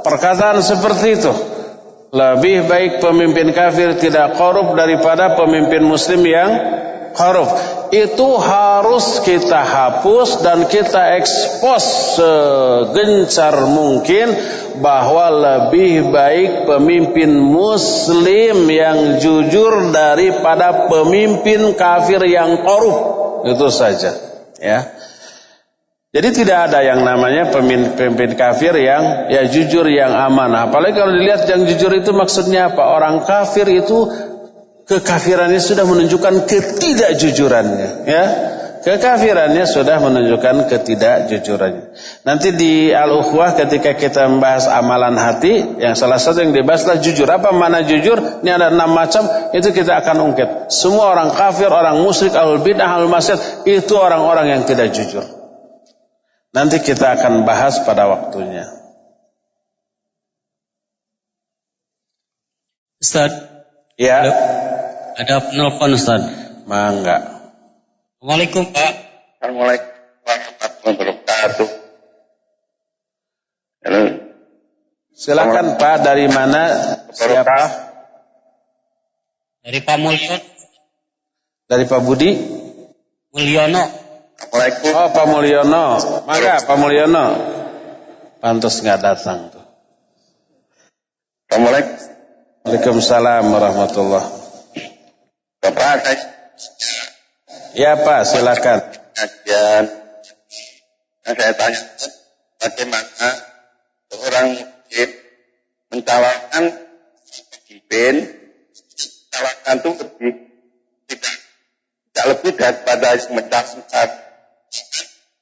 perkataan seperti itu. Lebih baik pemimpin kafir tidak korup daripada pemimpin muslim yang korup. Itu harus kita hapus dan kita ekspos segencar mungkin bahwa lebih baik pemimpin muslim yang jujur daripada pemimpin kafir yang korup. Itu saja, ya. Jadi tidak ada yang namanya pemimpin kafir yang ya jujur, yang amanah. Apalagi kalau dilihat yang jujur itu maksudnya apa? Orang kafir itu kekafirannya sudah menunjukkan ketidakjujurannya, ya. Kekafirannya sudah menunjukkan ketidakjujurannya. Nanti di Al-Ukhwah ketika kita membahas amalan hati, yang salah satu yang dibahaslah jujur. Apa mana jujur? Ini ada 6 macam, itu kita akan ungkit. Semua orang kafir, orang musyrik, ahlul bid'ah, ahlul maksiat, itu orang-orang yang tidak jujur. Nanti kita akan bahas pada waktunya. Ustaz. Ya. Halo. Ada penelpon Ustaz. Mangga. Assalamualaikum Pak. Assalamualaikum warahmatullahi wabarakatuh. Halo. Silakan Pak, dari mana? Siapa? Dari Pak Mulyono. Dari Pak Budi? Mulyono. Assalamualaikum. Oh, Pak Mulyono. Mangga Pak Mulyono. Pantas nggak datang tuh. Assalamualaikum. Waalaikumsalam warahmatullah. Bapak, Ya Pak, silakan. kajian. Saya tanya, bagaimana seorang muslim mencalonkan pemimpin, mencalonkan itu lebih tidak lebih daripada mencalonkan.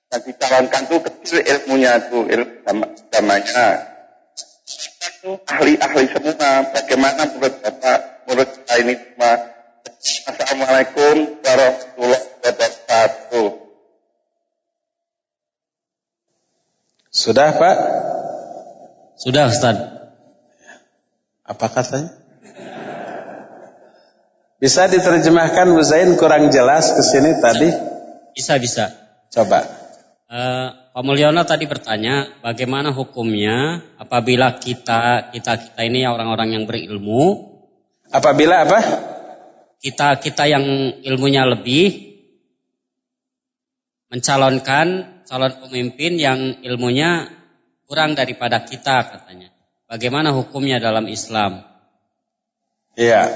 Dan dicalonkan itu kecil ilmunya itu, ilmu agamanya. Ahli-ahli semua. Bagaimana menurut Bapak, menurut saya ini semua. Assalamualaikum warahmatullahi wabarakatuh. Sudah Pak? Sudah Ustaz. Apa katanya? Bisa diterjemahkan Bu Zain, kurang jelas ke sini tadi? Bisa. Coba. Pak Mulyono tadi bertanya bagaimana hukumnya apabila kita ini orang-orang yang berilmu, Apabila apa? kita yang ilmunya lebih mencalonkan calon pemimpin yang ilmunya kurang daripada kita katanya. Bagaimana hukumnya dalam Islam? Iya,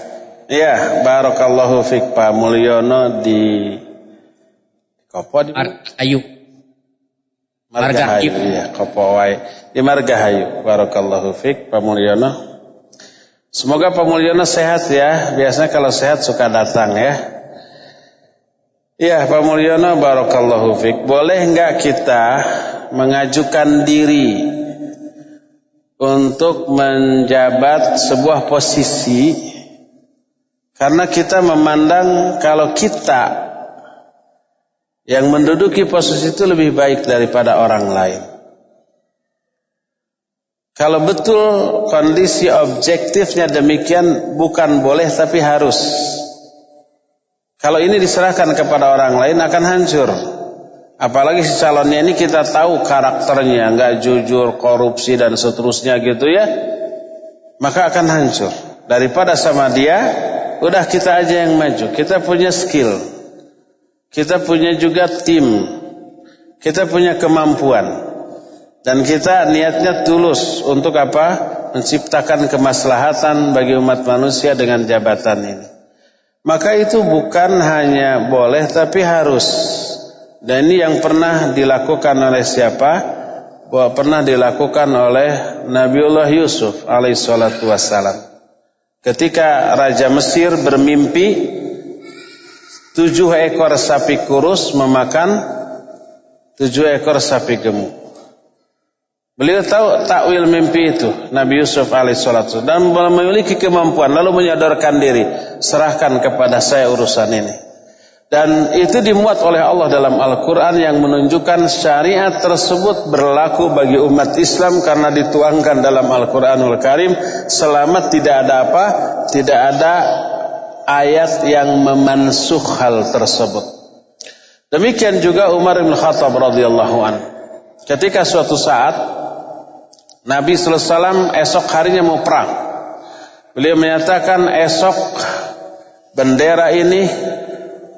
barakallahu fiik Pak Mulyono di Kopo di Ayu. Margahayu, ya, Kopo wae. Di Margahayu. Barakallahu fiik Pak Mulyono. Semoga Pak Mulyono sehat ya. Biasanya kalau sehat suka datang ya. Iya Pak Mulyono, barakallahu fiik. Boleh enggak kita mengajukan diri untuk menjabat sebuah posisi karena kita memandang kalau kita yang menduduki posisi itu lebih baik daripada orang lain. Kalau betul kondisi objektifnya demikian, bukan boleh tapi harus. Kalau ini diserahkan kepada orang lain akan hancur. Apalagi si calonnya ini kita tahu karakternya, nggak jujur, korupsi dan seterusnya gitu ya, maka akan hancur. Daripada sama dia, udah kita aja yang maju. Kita punya skill. Kita punya juga tim. Kita punya kemampuan. Dan kita niatnya tulus untuk apa? Menciptakan kemaslahatan bagi umat manusia dengan jabatan ini. Maka itu bukan hanya boleh tapi harus. Dan ini yang pernah dilakukan oleh siapa? Pernah dilakukan oleh Nabiullah Yusuf alaihissalatu wassalam. Ketika Raja Mesir bermimpi 7 ekor sapi kurus memakan 7 ekor sapi gemuk. Beliau tahu takwil mimpi itu, Nabi Yusuf alaihissalatu, dan memiliki kemampuan, lalu menyodorkan diri, serahkan kepada saya urusan ini. Dan itu dimuat oleh Allah dalam Al-Quran yang menunjukkan syariat tersebut berlaku bagi umat Islam karena dituangkan dalam Al-Quranul Karim selama tidak ada apa? Tidak ada ayat yang memansuh hal tersebut. Demikian juga Umar bin Khattab radhiyallahu anhu. Ketika suatu saat Nabi sallallahu alaihi wasallam esok harinya mau perang. Beliau menyatakan esok bendera ini,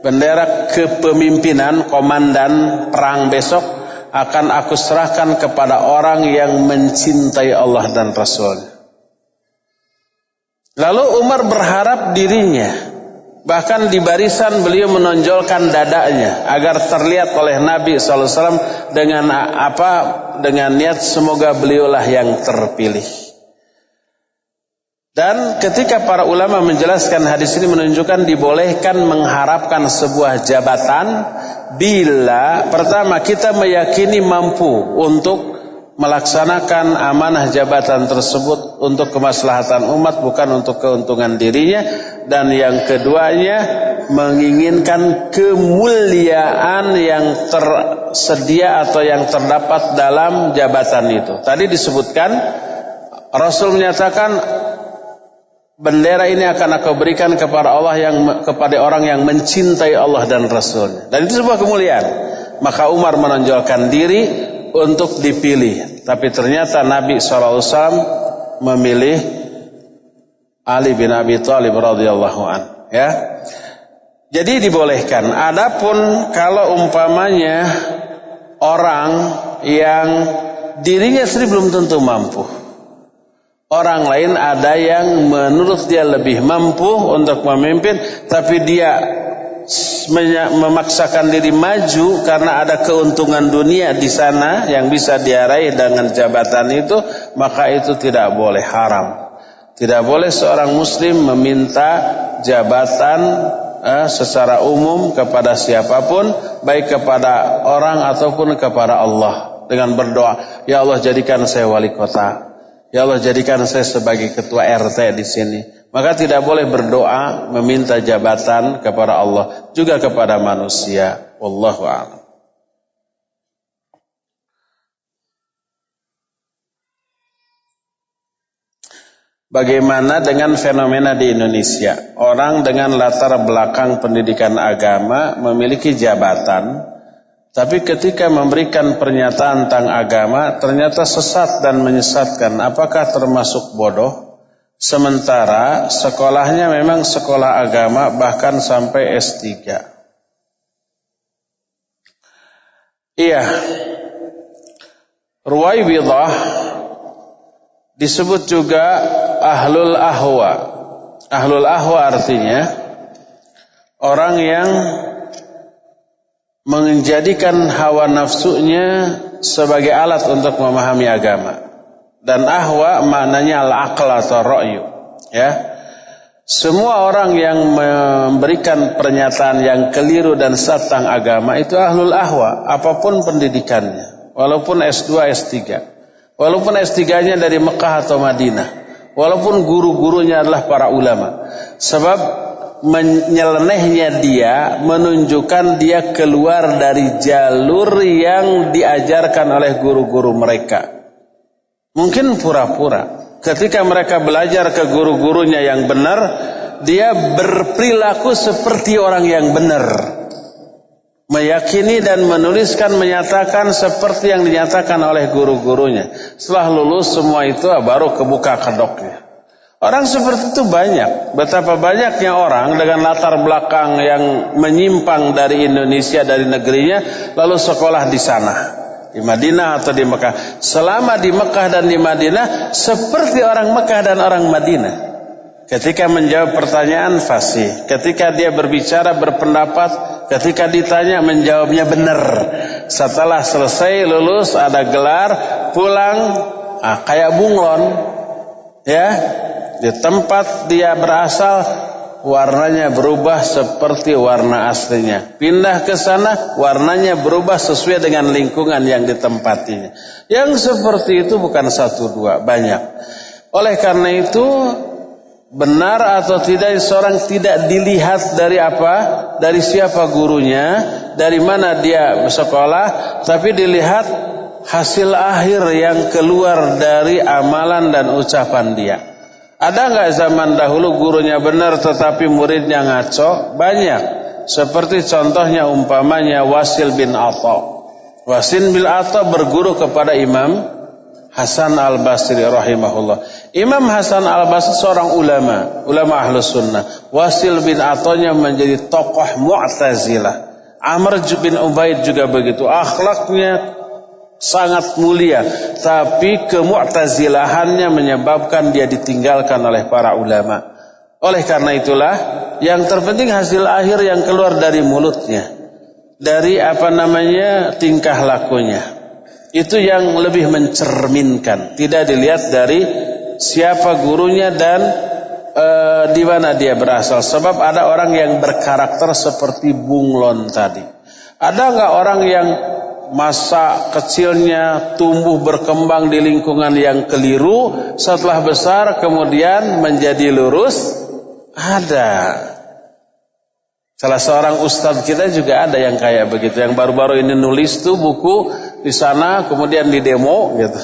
bendera kepemimpinan, komandan perang besok akan aku serahkan kepada orang yang mencintai Allah dan Rasul. Lalu Umar berharap dirinya, bahkan di barisan beliau menonjolkan dadanya agar terlihat oleh Nabi SAW dengan apa? Dengan niat semoga beliaulah yang terpilih. Dan ketika para ulama menjelaskan hadis ini menunjukkan dibolehkan mengharapkan sebuah jabatan bila pertama kita meyakini mampu untuk melaksanakan amanah jabatan tersebut untuk kemaslahatan umat, bukan untuk keuntungan dirinya. Dan yang keduanya menginginkan kemuliaan yang tersedia atau yang terdapat dalam jabatan itu. Tadi disebutkan Rasul menyatakan bendera ini akan aku berikan kepada kepada orang yang mencintai Allah dan Rasulnya. Dan itu sebuah kemuliaan. Maka Umar menonjolkan diri untuk dipilih. Tapi ternyata Nabi SAW memilih Ali bin Abi Thalib radhiyallahu anhu. Ya. Jadi dibolehkan. Adapun kalau umpamanya orang yang dirinya sendiri belum tentu mampu, orang lain ada yang menurut dia lebih mampu untuk memimpin, tapi dia memaksakan diri maju karena ada keuntungan dunia di sana yang bisa dia raih dengan jabatan itu, maka itu tidak boleh, haram. Tidak boleh seorang muslim meminta jabatan secara umum kepada siapapun, baik kepada orang ataupun kepada Allah, dengan berdoa, ya Allah jadikan saya wali kota, ya Allah jadikan saya sebagai ketua RT di sini. Maka tidak boleh berdoa meminta jabatan kepada Allah, juga kepada manusia. Wallahu a'lam. Bagaimana dengan fenomena di Indonesia? Orang dengan latar belakang pendidikan agama memiliki jabatan, tapi ketika memberikan pernyataan tentang agama ternyata sesat dan menyesatkan. Apakah termasuk bodoh? Sementara sekolahnya memang sekolah agama, bahkan sampai S3. Iya, Ruwaibidah disebut juga ahlul ahwa. Ahlul ahwa artinya orang yang menjadikan hawa nafsunya sebagai alat untuk memahami agama. Dan ahwa maknanya al-aql atau ra'yu. Ya. Semua orang yang memberikan pernyataan yang keliru dan sesat tentang agama itu ahlul ahwa, apapun pendidikannya. Walaupun S2, S3. Walaupun S3-nya dari Mekah atau Madinah. Walaupun guru-gurunya adalah para ulama. Sebab menyelenehnya dia menunjukkan dia keluar dari jalur yang diajarkan oleh guru-guru mereka. Mungkin pura-pura. Ketika mereka belajar ke guru-gurunya yang benar, dia berperilaku seperti orang yang benar. Meyakini dan menuliskan, menyatakan seperti yang dinyatakan oleh guru-gurunya. Setelah lulus semua itu baru kebuka kedoknya. Orang seperti itu banyak. Betapa banyaknya orang dengan latar belakang yang menyimpang dari Indonesia, dari negerinya, lalu sekolah di sana, di Madinah atau di Mekah. Selama di Mekah dan di Madinah seperti orang Mekah dan orang Madinah. Ketika menjawab pertanyaan fasih, ketika dia berbicara, berpendapat, ketika ditanya menjawabnya benar. Setelah selesai lulus ada gelar, pulang kayak bunglon. Ya, di tempat dia berasal warnanya berubah seperti warna aslinya. Pindah ke sana warnanya berubah sesuai dengan lingkungan yang ditempatinya. Yang seperti itu bukan satu dua, banyak. Oleh karena itu benar atau tidak seorang tidak dilihat dari apa, dari siapa gurunya, dari mana dia bersekolah, tapi dilihat hasil akhir yang keluar dari amalan dan ucapan dia. Ada nggak zaman dahulu gurunya benar tetapi muridnya ngaco? Banyak. Seperti contohnya umpamanya Wasil bin Atha. Wasil bin Atha berguru kepada Imam Hasan al-Basri rahimahullah. Imam Hasan al-Basri seorang ulama ahlus sunnah. Wasil bin Athanya menjadi tokoh Mu'tazilah. Amr bin Ubaid juga begitu. Akhlaknya sangat mulia, tapi kemu'tazilahannya menyebabkan dia ditinggalkan oleh para ulama. Oleh karena itulah yang terpenting hasil akhir yang keluar dari mulutnya, dari tingkah lakunya. Itu yang lebih mencerminkan, tidak dilihat dari siapa gurunya dan di mana dia berasal. Sebab ada orang yang berkarakter seperti bunglon tadi. Ada enggak orang yang masa kecilnya tumbuh berkembang di lingkungan yang keliru, setelah besar kemudian menjadi lurus? Ada. Salah seorang ustadz kita juga ada yang kayak begitu, yang baru-baru ini nulis tuh buku di sana kemudian di demo gitu.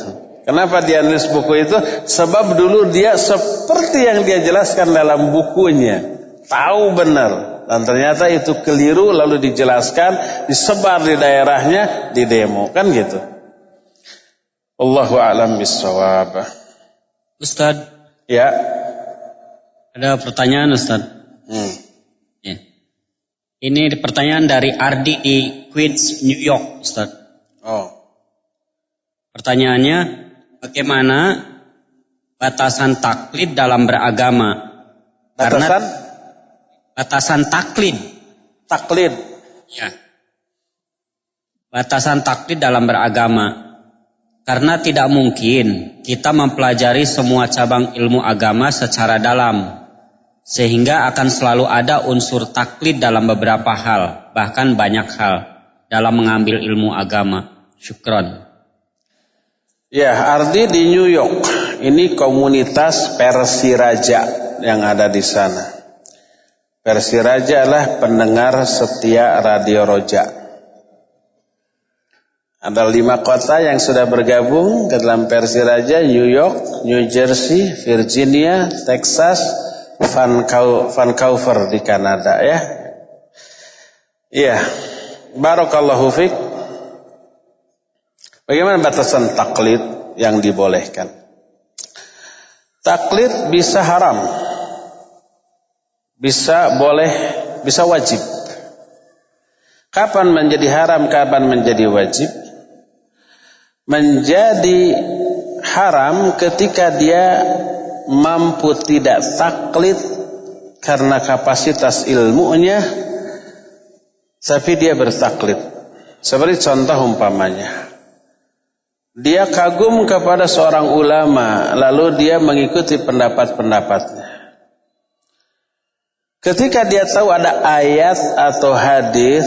Kenapa dia nulis buku itu? Sebab dulu dia seperti yang dia jelaskan dalam bukunya, tahu benar, dan ternyata itu keliru, lalu dijelaskan, disebar di daerahnya, didemo, kan gitu. Allahu a'lam bishawab. Ustaz, ya, ada pertanyaan Ustaz. Ya. Ini pertanyaan dari Ardi di Queens, New York, Ustaz. Pertanyaannya, bagaimana batasan taklid dalam beragama? Batasan taklid. Taklid. Ya. Batasan taklid dalam beragama. Karena tidak mungkin kita mempelajari semua cabang ilmu agama secara dalam. Sehingga akan selalu ada unsur taklid dalam beberapa hal, bahkan banyak hal dalam mengambil ilmu agama. Syukron. Ya, Ardi di New York. Ini komunitas Persiraja yang ada di sana. Persiraja adalah pendengar setia Radio Roja. Ada 5 kota yang sudah bergabung ke dalam Persiraja: New York, New Jersey, Virginia, Texas, Vancouver di Kanada, ya. Iya. Barakallahu fiik. Bagaimana batasan taklid yang dibolehkan? Taklid bisa haram, bisa boleh, bisa wajib. Kapan menjadi haram, kapan menjadi wajib? Menjadi haram ketika dia mampu tidak taklid karena kapasitas ilmunya, tapi dia bertaklid. Seperti contoh umpamanya, dia kagum kepada seorang ulama, lalu dia mengikuti pendapat-pendapatnya. Ketika dia tahu ada ayat atau hadis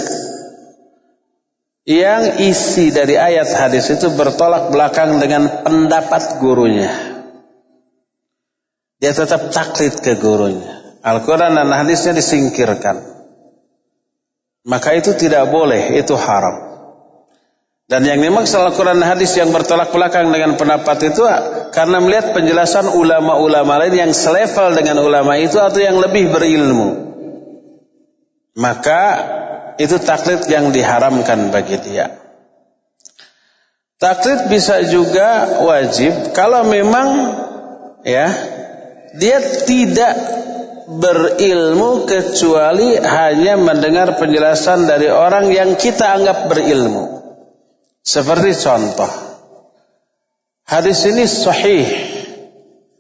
yang isi dari ayat hadis itu bertolak belakang dengan pendapat gurunya, dia tetap taklid ke gurunya. Al-Quran dan hadisnya disingkirkan, maka itu tidak boleh, itu haram. Dan yang dimaksud Al-Quran dan hadis yang bertolak belakang dengan pendapat itu karena melihat penjelasan ulama-ulama lain yang selevel dengan ulama itu atau yang lebih berilmu, maka itu taklid yang diharamkan bagi dia. Taklid bisa juga wajib kalau memang ya dia tidak berilmu kecuali hanya mendengar penjelasan dari orang yang kita anggap berilmu. Seperti contoh, hadis ini sahih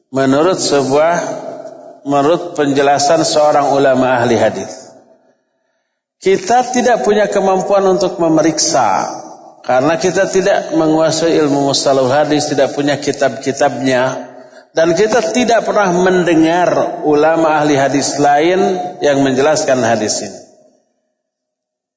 menurut penjelasan seorang ulama ahli hadis. Kita tidak punya kemampuan untuk memeriksa karena kita tidak menguasai ilmu mustalah hadis, tidak punya kitab-kitabnya, dan kita tidak pernah mendengar ulama ahli hadis lain yang menjelaskan hadis ini.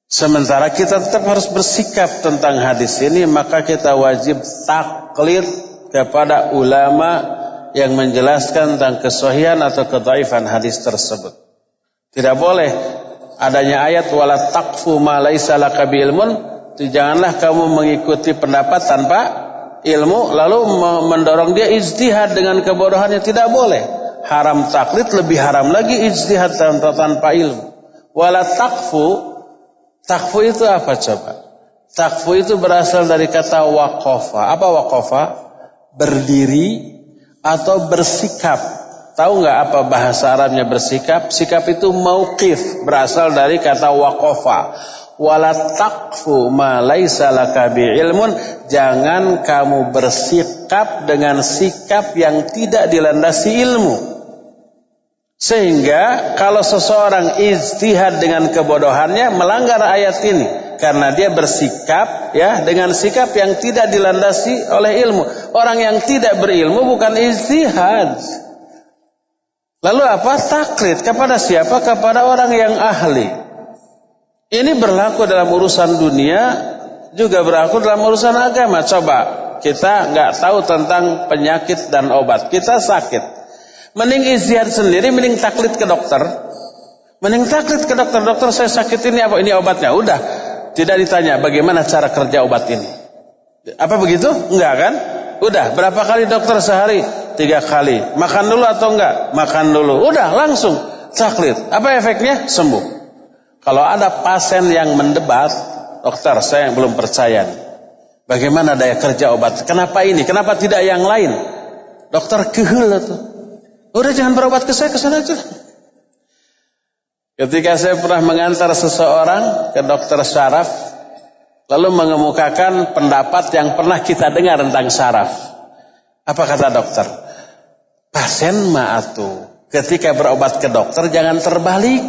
Sementara kita tetap harus bersikap tentang hadis ini, maka kita wajib taklid kepada ulama yang menjelaskan tentang kesahihan atau kedhaifan hadis tersebut. Tidak boleh adanya ayat wala taqfu ma laisa laka biilmun. Janganlah kamu mengikuti pendapat tanpa ilmu lalu mendorong dia ijtihad dengan kebodohannya. Tidak boleh. Haram taklid, lebih haram lagi ijtihad tanpa ilmu. Wala taqfu. Takfu itu apa coba? Takfu itu berasal dari kata waqafa. Apa waqafa? Berdiri atau bersikap. Tahu nggak apa bahasa Arabnya bersikap? Sikap itu mauqif, berasal dari kata waqafa. Wala taqfu ma laisa laka biilmun. Jangan kamu bersikap dengan sikap yang tidak dilandasi ilmu. Sehingga kalau seseorang ijtihad dengan kebodohannya melanggar ayat ini karena dia bersikap ya dengan sikap yang tidak dilandasi oleh ilmu. Orang yang tidak berilmu bukan ijtihad. Lalu apa? Taklid kepada siapa? Kepada orang yang ahli. Ini berlaku dalam urusan dunia, juga berlaku dalam urusan agama. Coba kita nggak tahu tentang penyakit dan obat, kita sakit. Mending ijtihad sendiri, mending taklid ke dokter. Mending taklid ke dokter. Dokter, saya sakit ini apa? Ini obatnya. Udah. Tidak ditanya bagaimana cara kerja obat ini. Apa begitu? Enggak kan? Udah, berapa kali dokter sehari? 3 kali. Makan dulu atau enggak? Makan dulu. Udah, langsung taklid. Apa efeknya? Sembuh. Kalau ada pasien yang mendebat, dokter saya yang belum percaya. Bagaimana daya kerja obat? Kenapa ini? Kenapa tidak yang lain? Dokter kehul tuh. Udah jangan berobat ke saya, ke sana aja. Ketika saya pernah mengantar seseorang ke dokter syaraf, lalu mengemukakan pendapat yang pernah kita dengar tentang syaraf. Apa kata dokter? Pasien ma'atu, ketika berobat ke dokter jangan terbalik.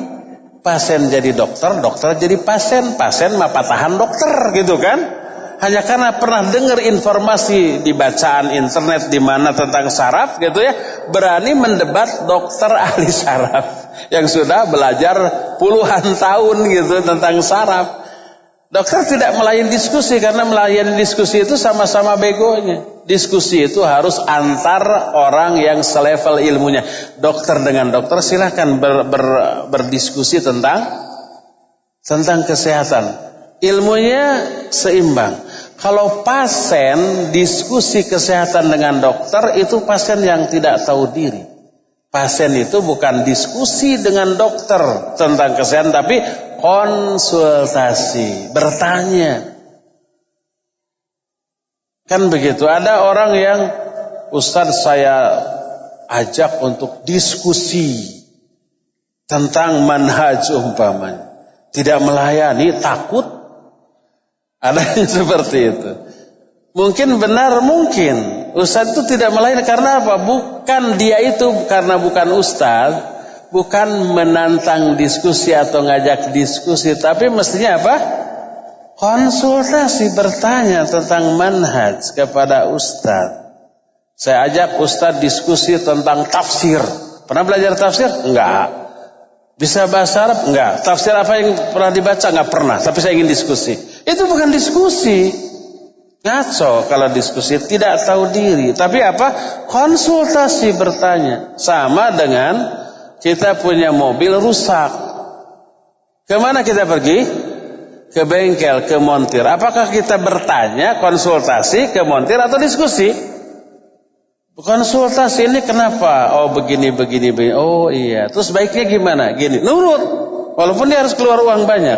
Pasien jadi dokter, dokter jadi pasien. Pasien mah patahan dokter gitu kan. Hanya karena pernah dengar informasi di bacaan internet di mana tentang syaraf gitu ya, berani mendebat dokter ahli syaraf yang sudah belajar puluhan tahun gitu tentang syaraf. Dokter tidak melayani diskusi, karena melayani diskusi itu sama-sama begonya. Diskusi itu harus antar orang yang selevel ilmunya. Dokter dengan dokter silahkan berdiskusi tentang kesehatan. Ilmunya seimbang. Kalau pasien diskusi kesehatan dengan dokter, itu pasien yang tidak tahu diri. Pasien itu bukan diskusi dengan dokter tentang kesehatan, tapi konsultasi, bertanya. Kan begitu. Ada orang yang, Ustadz saya ajak untuk diskusi tentang manhaj umpamanya. Tidak melayani, takut. Ada yang seperti itu. Mungkin benar, mungkin. Ustadz itu tidak melayani karena apa? Bukan dia itu, karena bukan ustadz, bukan menantang diskusi atau ngajak diskusi, tapi mestinya apa? Konsultasi, bertanya tentang manhaj kepada ustadz. Saya ajak ustadz diskusi tentang tafsir. Pernah belajar tafsir? Enggak. Bisa bahasa Arab? Enggak. Tafsir apa yang pernah dibaca? Enggak pernah. Tapi saya ingin diskusi. Itu bukan diskusi. Ngaco kalau diskusi, tidak tahu diri. Tapi apa? Konsultasi, bertanya. Sama dengan kita punya mobil rusak. Kemana kita pergi? Ke bengkel, ke montir. Apakah kita bertanya, konsultasi, ke montir atau diskusi? Konsultasi, ini kenapa? Oh begini. Oh iya. Terus baiknya gimana? Gini. Nurut. Walaupun dia harus keluar uang banyak.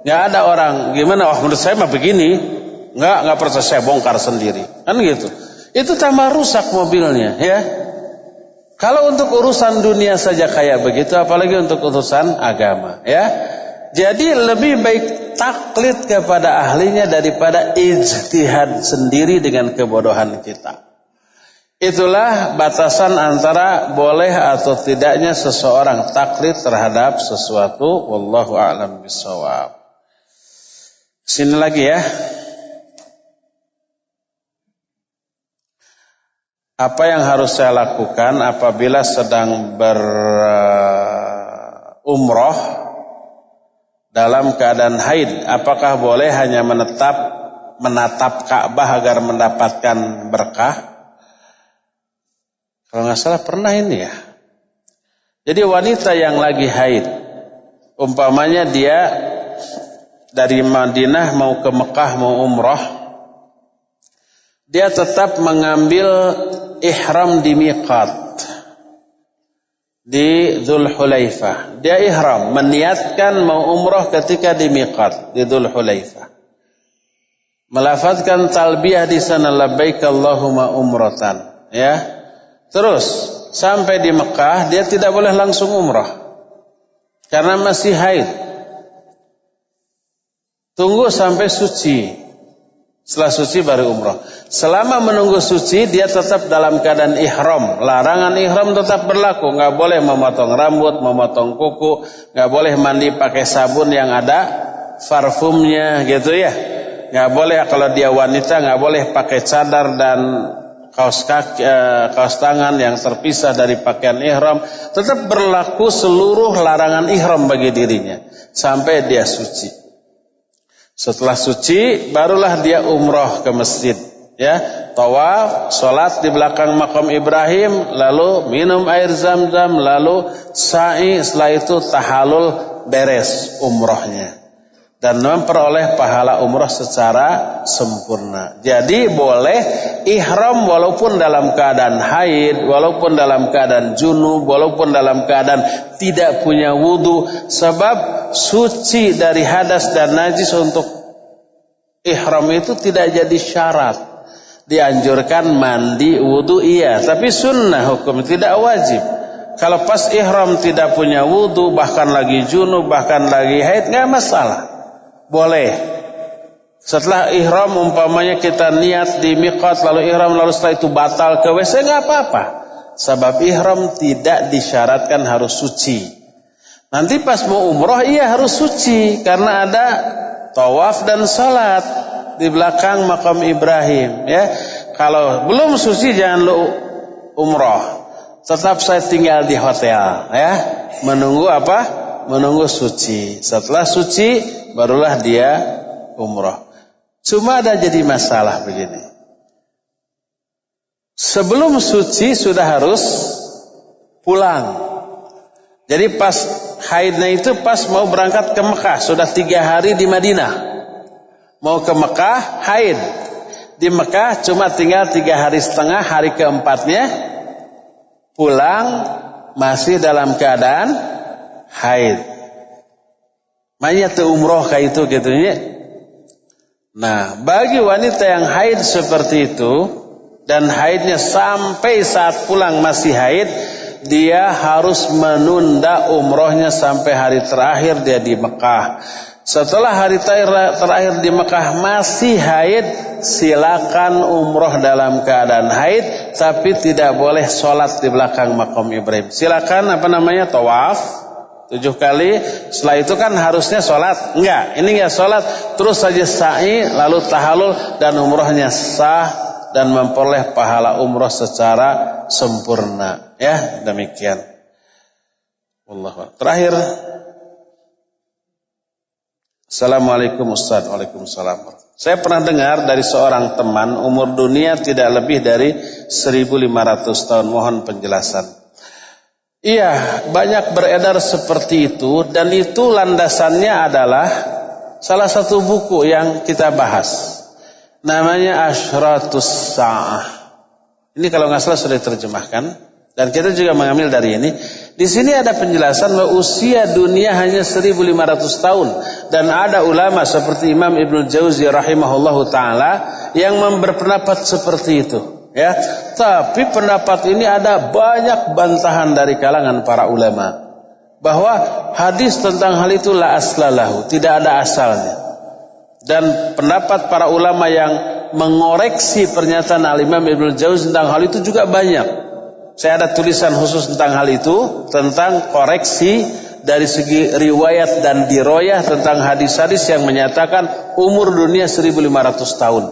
Nggak ada orang gimana? Oh menurut saya mah begini. Nggak percaya, saya bongkar sendiri. Kan gitu. Itu tambah rusak mobilnya ya. Kalau untuk urusan dunia saja kayak begitu, apalagi untuk urusan agama ya. Jadi lebih baik taklid kepada ahlinya daripada ijtihad sendiri dengan kebodohan kita. Itulah batasan antara boleh atau tidaknya seseorang taklid terhadap sesuatu. Wallahu a'lam bishawab. Sini lagi ya. Apa yang harus saya lakukan apabila sedang berumroh dalam keadaan haid? Apakah boleh hanya menatap Ka'bah agar mendapatkan berkah? Kalau nggak salah pernah ini ya. Jadi wanita yang lagi haid, umpamanya dia dari Madinah mau ke Mekah mau umroh, dia tetap mengambil ihram di miqat di Dzulhulaifah. Dia ihram, meniatkan mau umroh ketika di miqat di Dzulhulaifah. Melafazkan talbiyah di sana, labbaik Allahumma umratan, ya. Terus sampai di Mekah dia tidak boleh langsung umroh karena masih haid. Tunggu sampai suci. Setelah suci baru umroh. Selama menunggu suci dia tetap dalam keadaan ihram. Larangan ihram tetap berlaku. Nggak boleh memotong rambut, memotong kuku, nggak boleh mandi pakai sabun yang ada parfumnya gitu ya. Nggak boleh kalau dia wanita, nggak boleh pakai cadar dan kaos tangan yang terpisah dari pakaian ihram. Tetap berlaku seluruh larangan ihram bagi dirinya sampai dia suci. Setelah suci barulah dia umroh ke masjid ya, tawaf, salat di belakang makam Ibrahim, lalu minum air Zam-Zam, lalu sa'i, setelah itu tahallul, beres umrohnya. dan memperoleh pahala umroh secara sempurna. Jadi boleh ihram walaupun dalam keadaan haid, walaupun dalam keadaan junub, walaupun dalam keadaan tidak punya wudu, sebab suci dari hadas dan najis untuk ihram itu tidak jadi syarat. Dianjurkan mandi, wudu iya, tapi sunnah hukum, tidak wajib. Kalau pas ihram tidak punya wudu, bahkan lagi junub, bahkan lagi haid, nggak masalah. Boleh. Setelah ihram umpamanya kita niat di miqat lalu ihram lalu setelah itu batal ke WC, nggak apa-apa. Sebab ihram tidak disyaratkan harus suci. Nanti pas mau umroh iya harus suci karena ada tawaf dan salat di belakang makam Ibrahim, ya. Kalau belum suci jangan lu umroh. Tetap saya tinggal di hotel, ya. Menunggu apa? Menunggu suci. Setelah suci barulah dia umroh. Cuma ada jadi masalah begini. Sebelum suci sudah harus pulang. Jadi pas haidnya itu pas mau berangkat ke Mekah, sudah 3 hari di Madinah. Mau ke Mekah, haid. Di Mekah cuma tinggal 3 hari setengah, hari keempatnya pulang masih dalam keadaan haid. Makanya tuh umroh kayak itu gitunya. Nah, bagi wanita yang haid seperti itu dan haidnya sampai saat pulang masih haid, dia harus menunda umrohnya sampai hari terakhir dia di Mekah. Setelah hari terakhir di Mekah masih haid, silakan umroh dalam keadaan haid, tapi tidak boleh sholat di belakang makam Ibrahim. Silakan tawaf 7 kali. Setelah itu kan harusnya sholat. Enggak, ini enggak sholat, terus saja sa'i lalu tahalul dan umrohnya sah dan memperoleh pahala umroh secara sempurna. Ya, demikian. Wallahu. Terakhir, Assalamualaikum Ustaz. Waalaikumsalam. Saya pernah dengar dari seorang teman umur dunia tidak lebih dari 1.500 tahun. Mohon penjelasan. Iya, banyak beredar seperti itu, dan itu landasannya adalah salah satu buku yang kita bahas. Namanya Asyratus Sa'ah. Ini kalau nggak salah sudah diterjemahkan, dan kita juga mengambil dari ini. Di sini ada penjelasan bahwa usia dunia hanya 1.500 tahun, dan ada ulama seperti Imam Ibnu Jauzi rahimahullahu taala yang berpendapat seperti itu. Ya, tapi pendapat ini ada banyak bantahan dari kalangan para ulama bahwa hadis tentang hal itu la aslalahu, tidak ada asalnya. Dan pendapat para ulama yang mengoreksi pernyataan Al-Imam Ibnu Jauzi tentang hal itu juga banyak. Saya ada tulisan khusus tentang hal itu, tentang koreksi dari segi riwayat dan diroyah tentang hadis-hadis yang menyatakan umur dunia 1.500 tahun.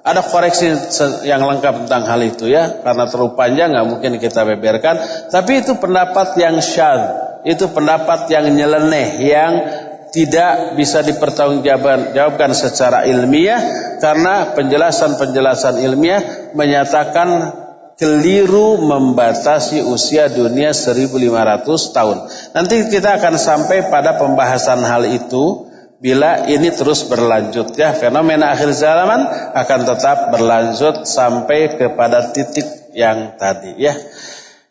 Ada koreksi yang lengkap tentang hal itu, ya, karena terlalu panjang nggak mungkin kita beberkan. Tapi itu pendapat yang syadz, itu pendapat yang nyeleneh, yang tidak bisa dipertanggungjawabkan secara ilmiah, karena penjelasan-penjelasan ilmiah menyatakan keliru membatasi usia dunia 1.500 tahun. Nanti kita akan sampai pada pembahasan hal itu. Bila ini terus berlanjut, ya, fenomena akhir zaman akan tetap berlanjut sampai kepada titik yang tadi, ya.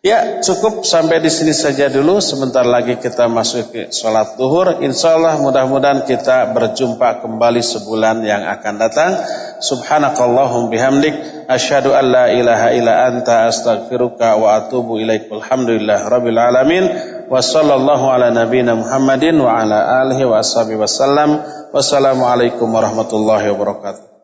Ya, cukup sampai di sini saja dulu. Sebentar lagi kita masuk ke sholat duhur. Insyaallah mudah-mudahan kita berjumpa kembali sebulan yang akan datang. Subhanakallahum bihamdik, asyhadu an la ilaha illa anta, astaghfiruka wa atubu ilaik. Alhamdulillah rabbil alamin. Wa sallallahu ala nabiyina Muhammadin wa ala alihi wa ashabihi wasallam. Wassalamualaikum warahmatullahi wabarakatuh.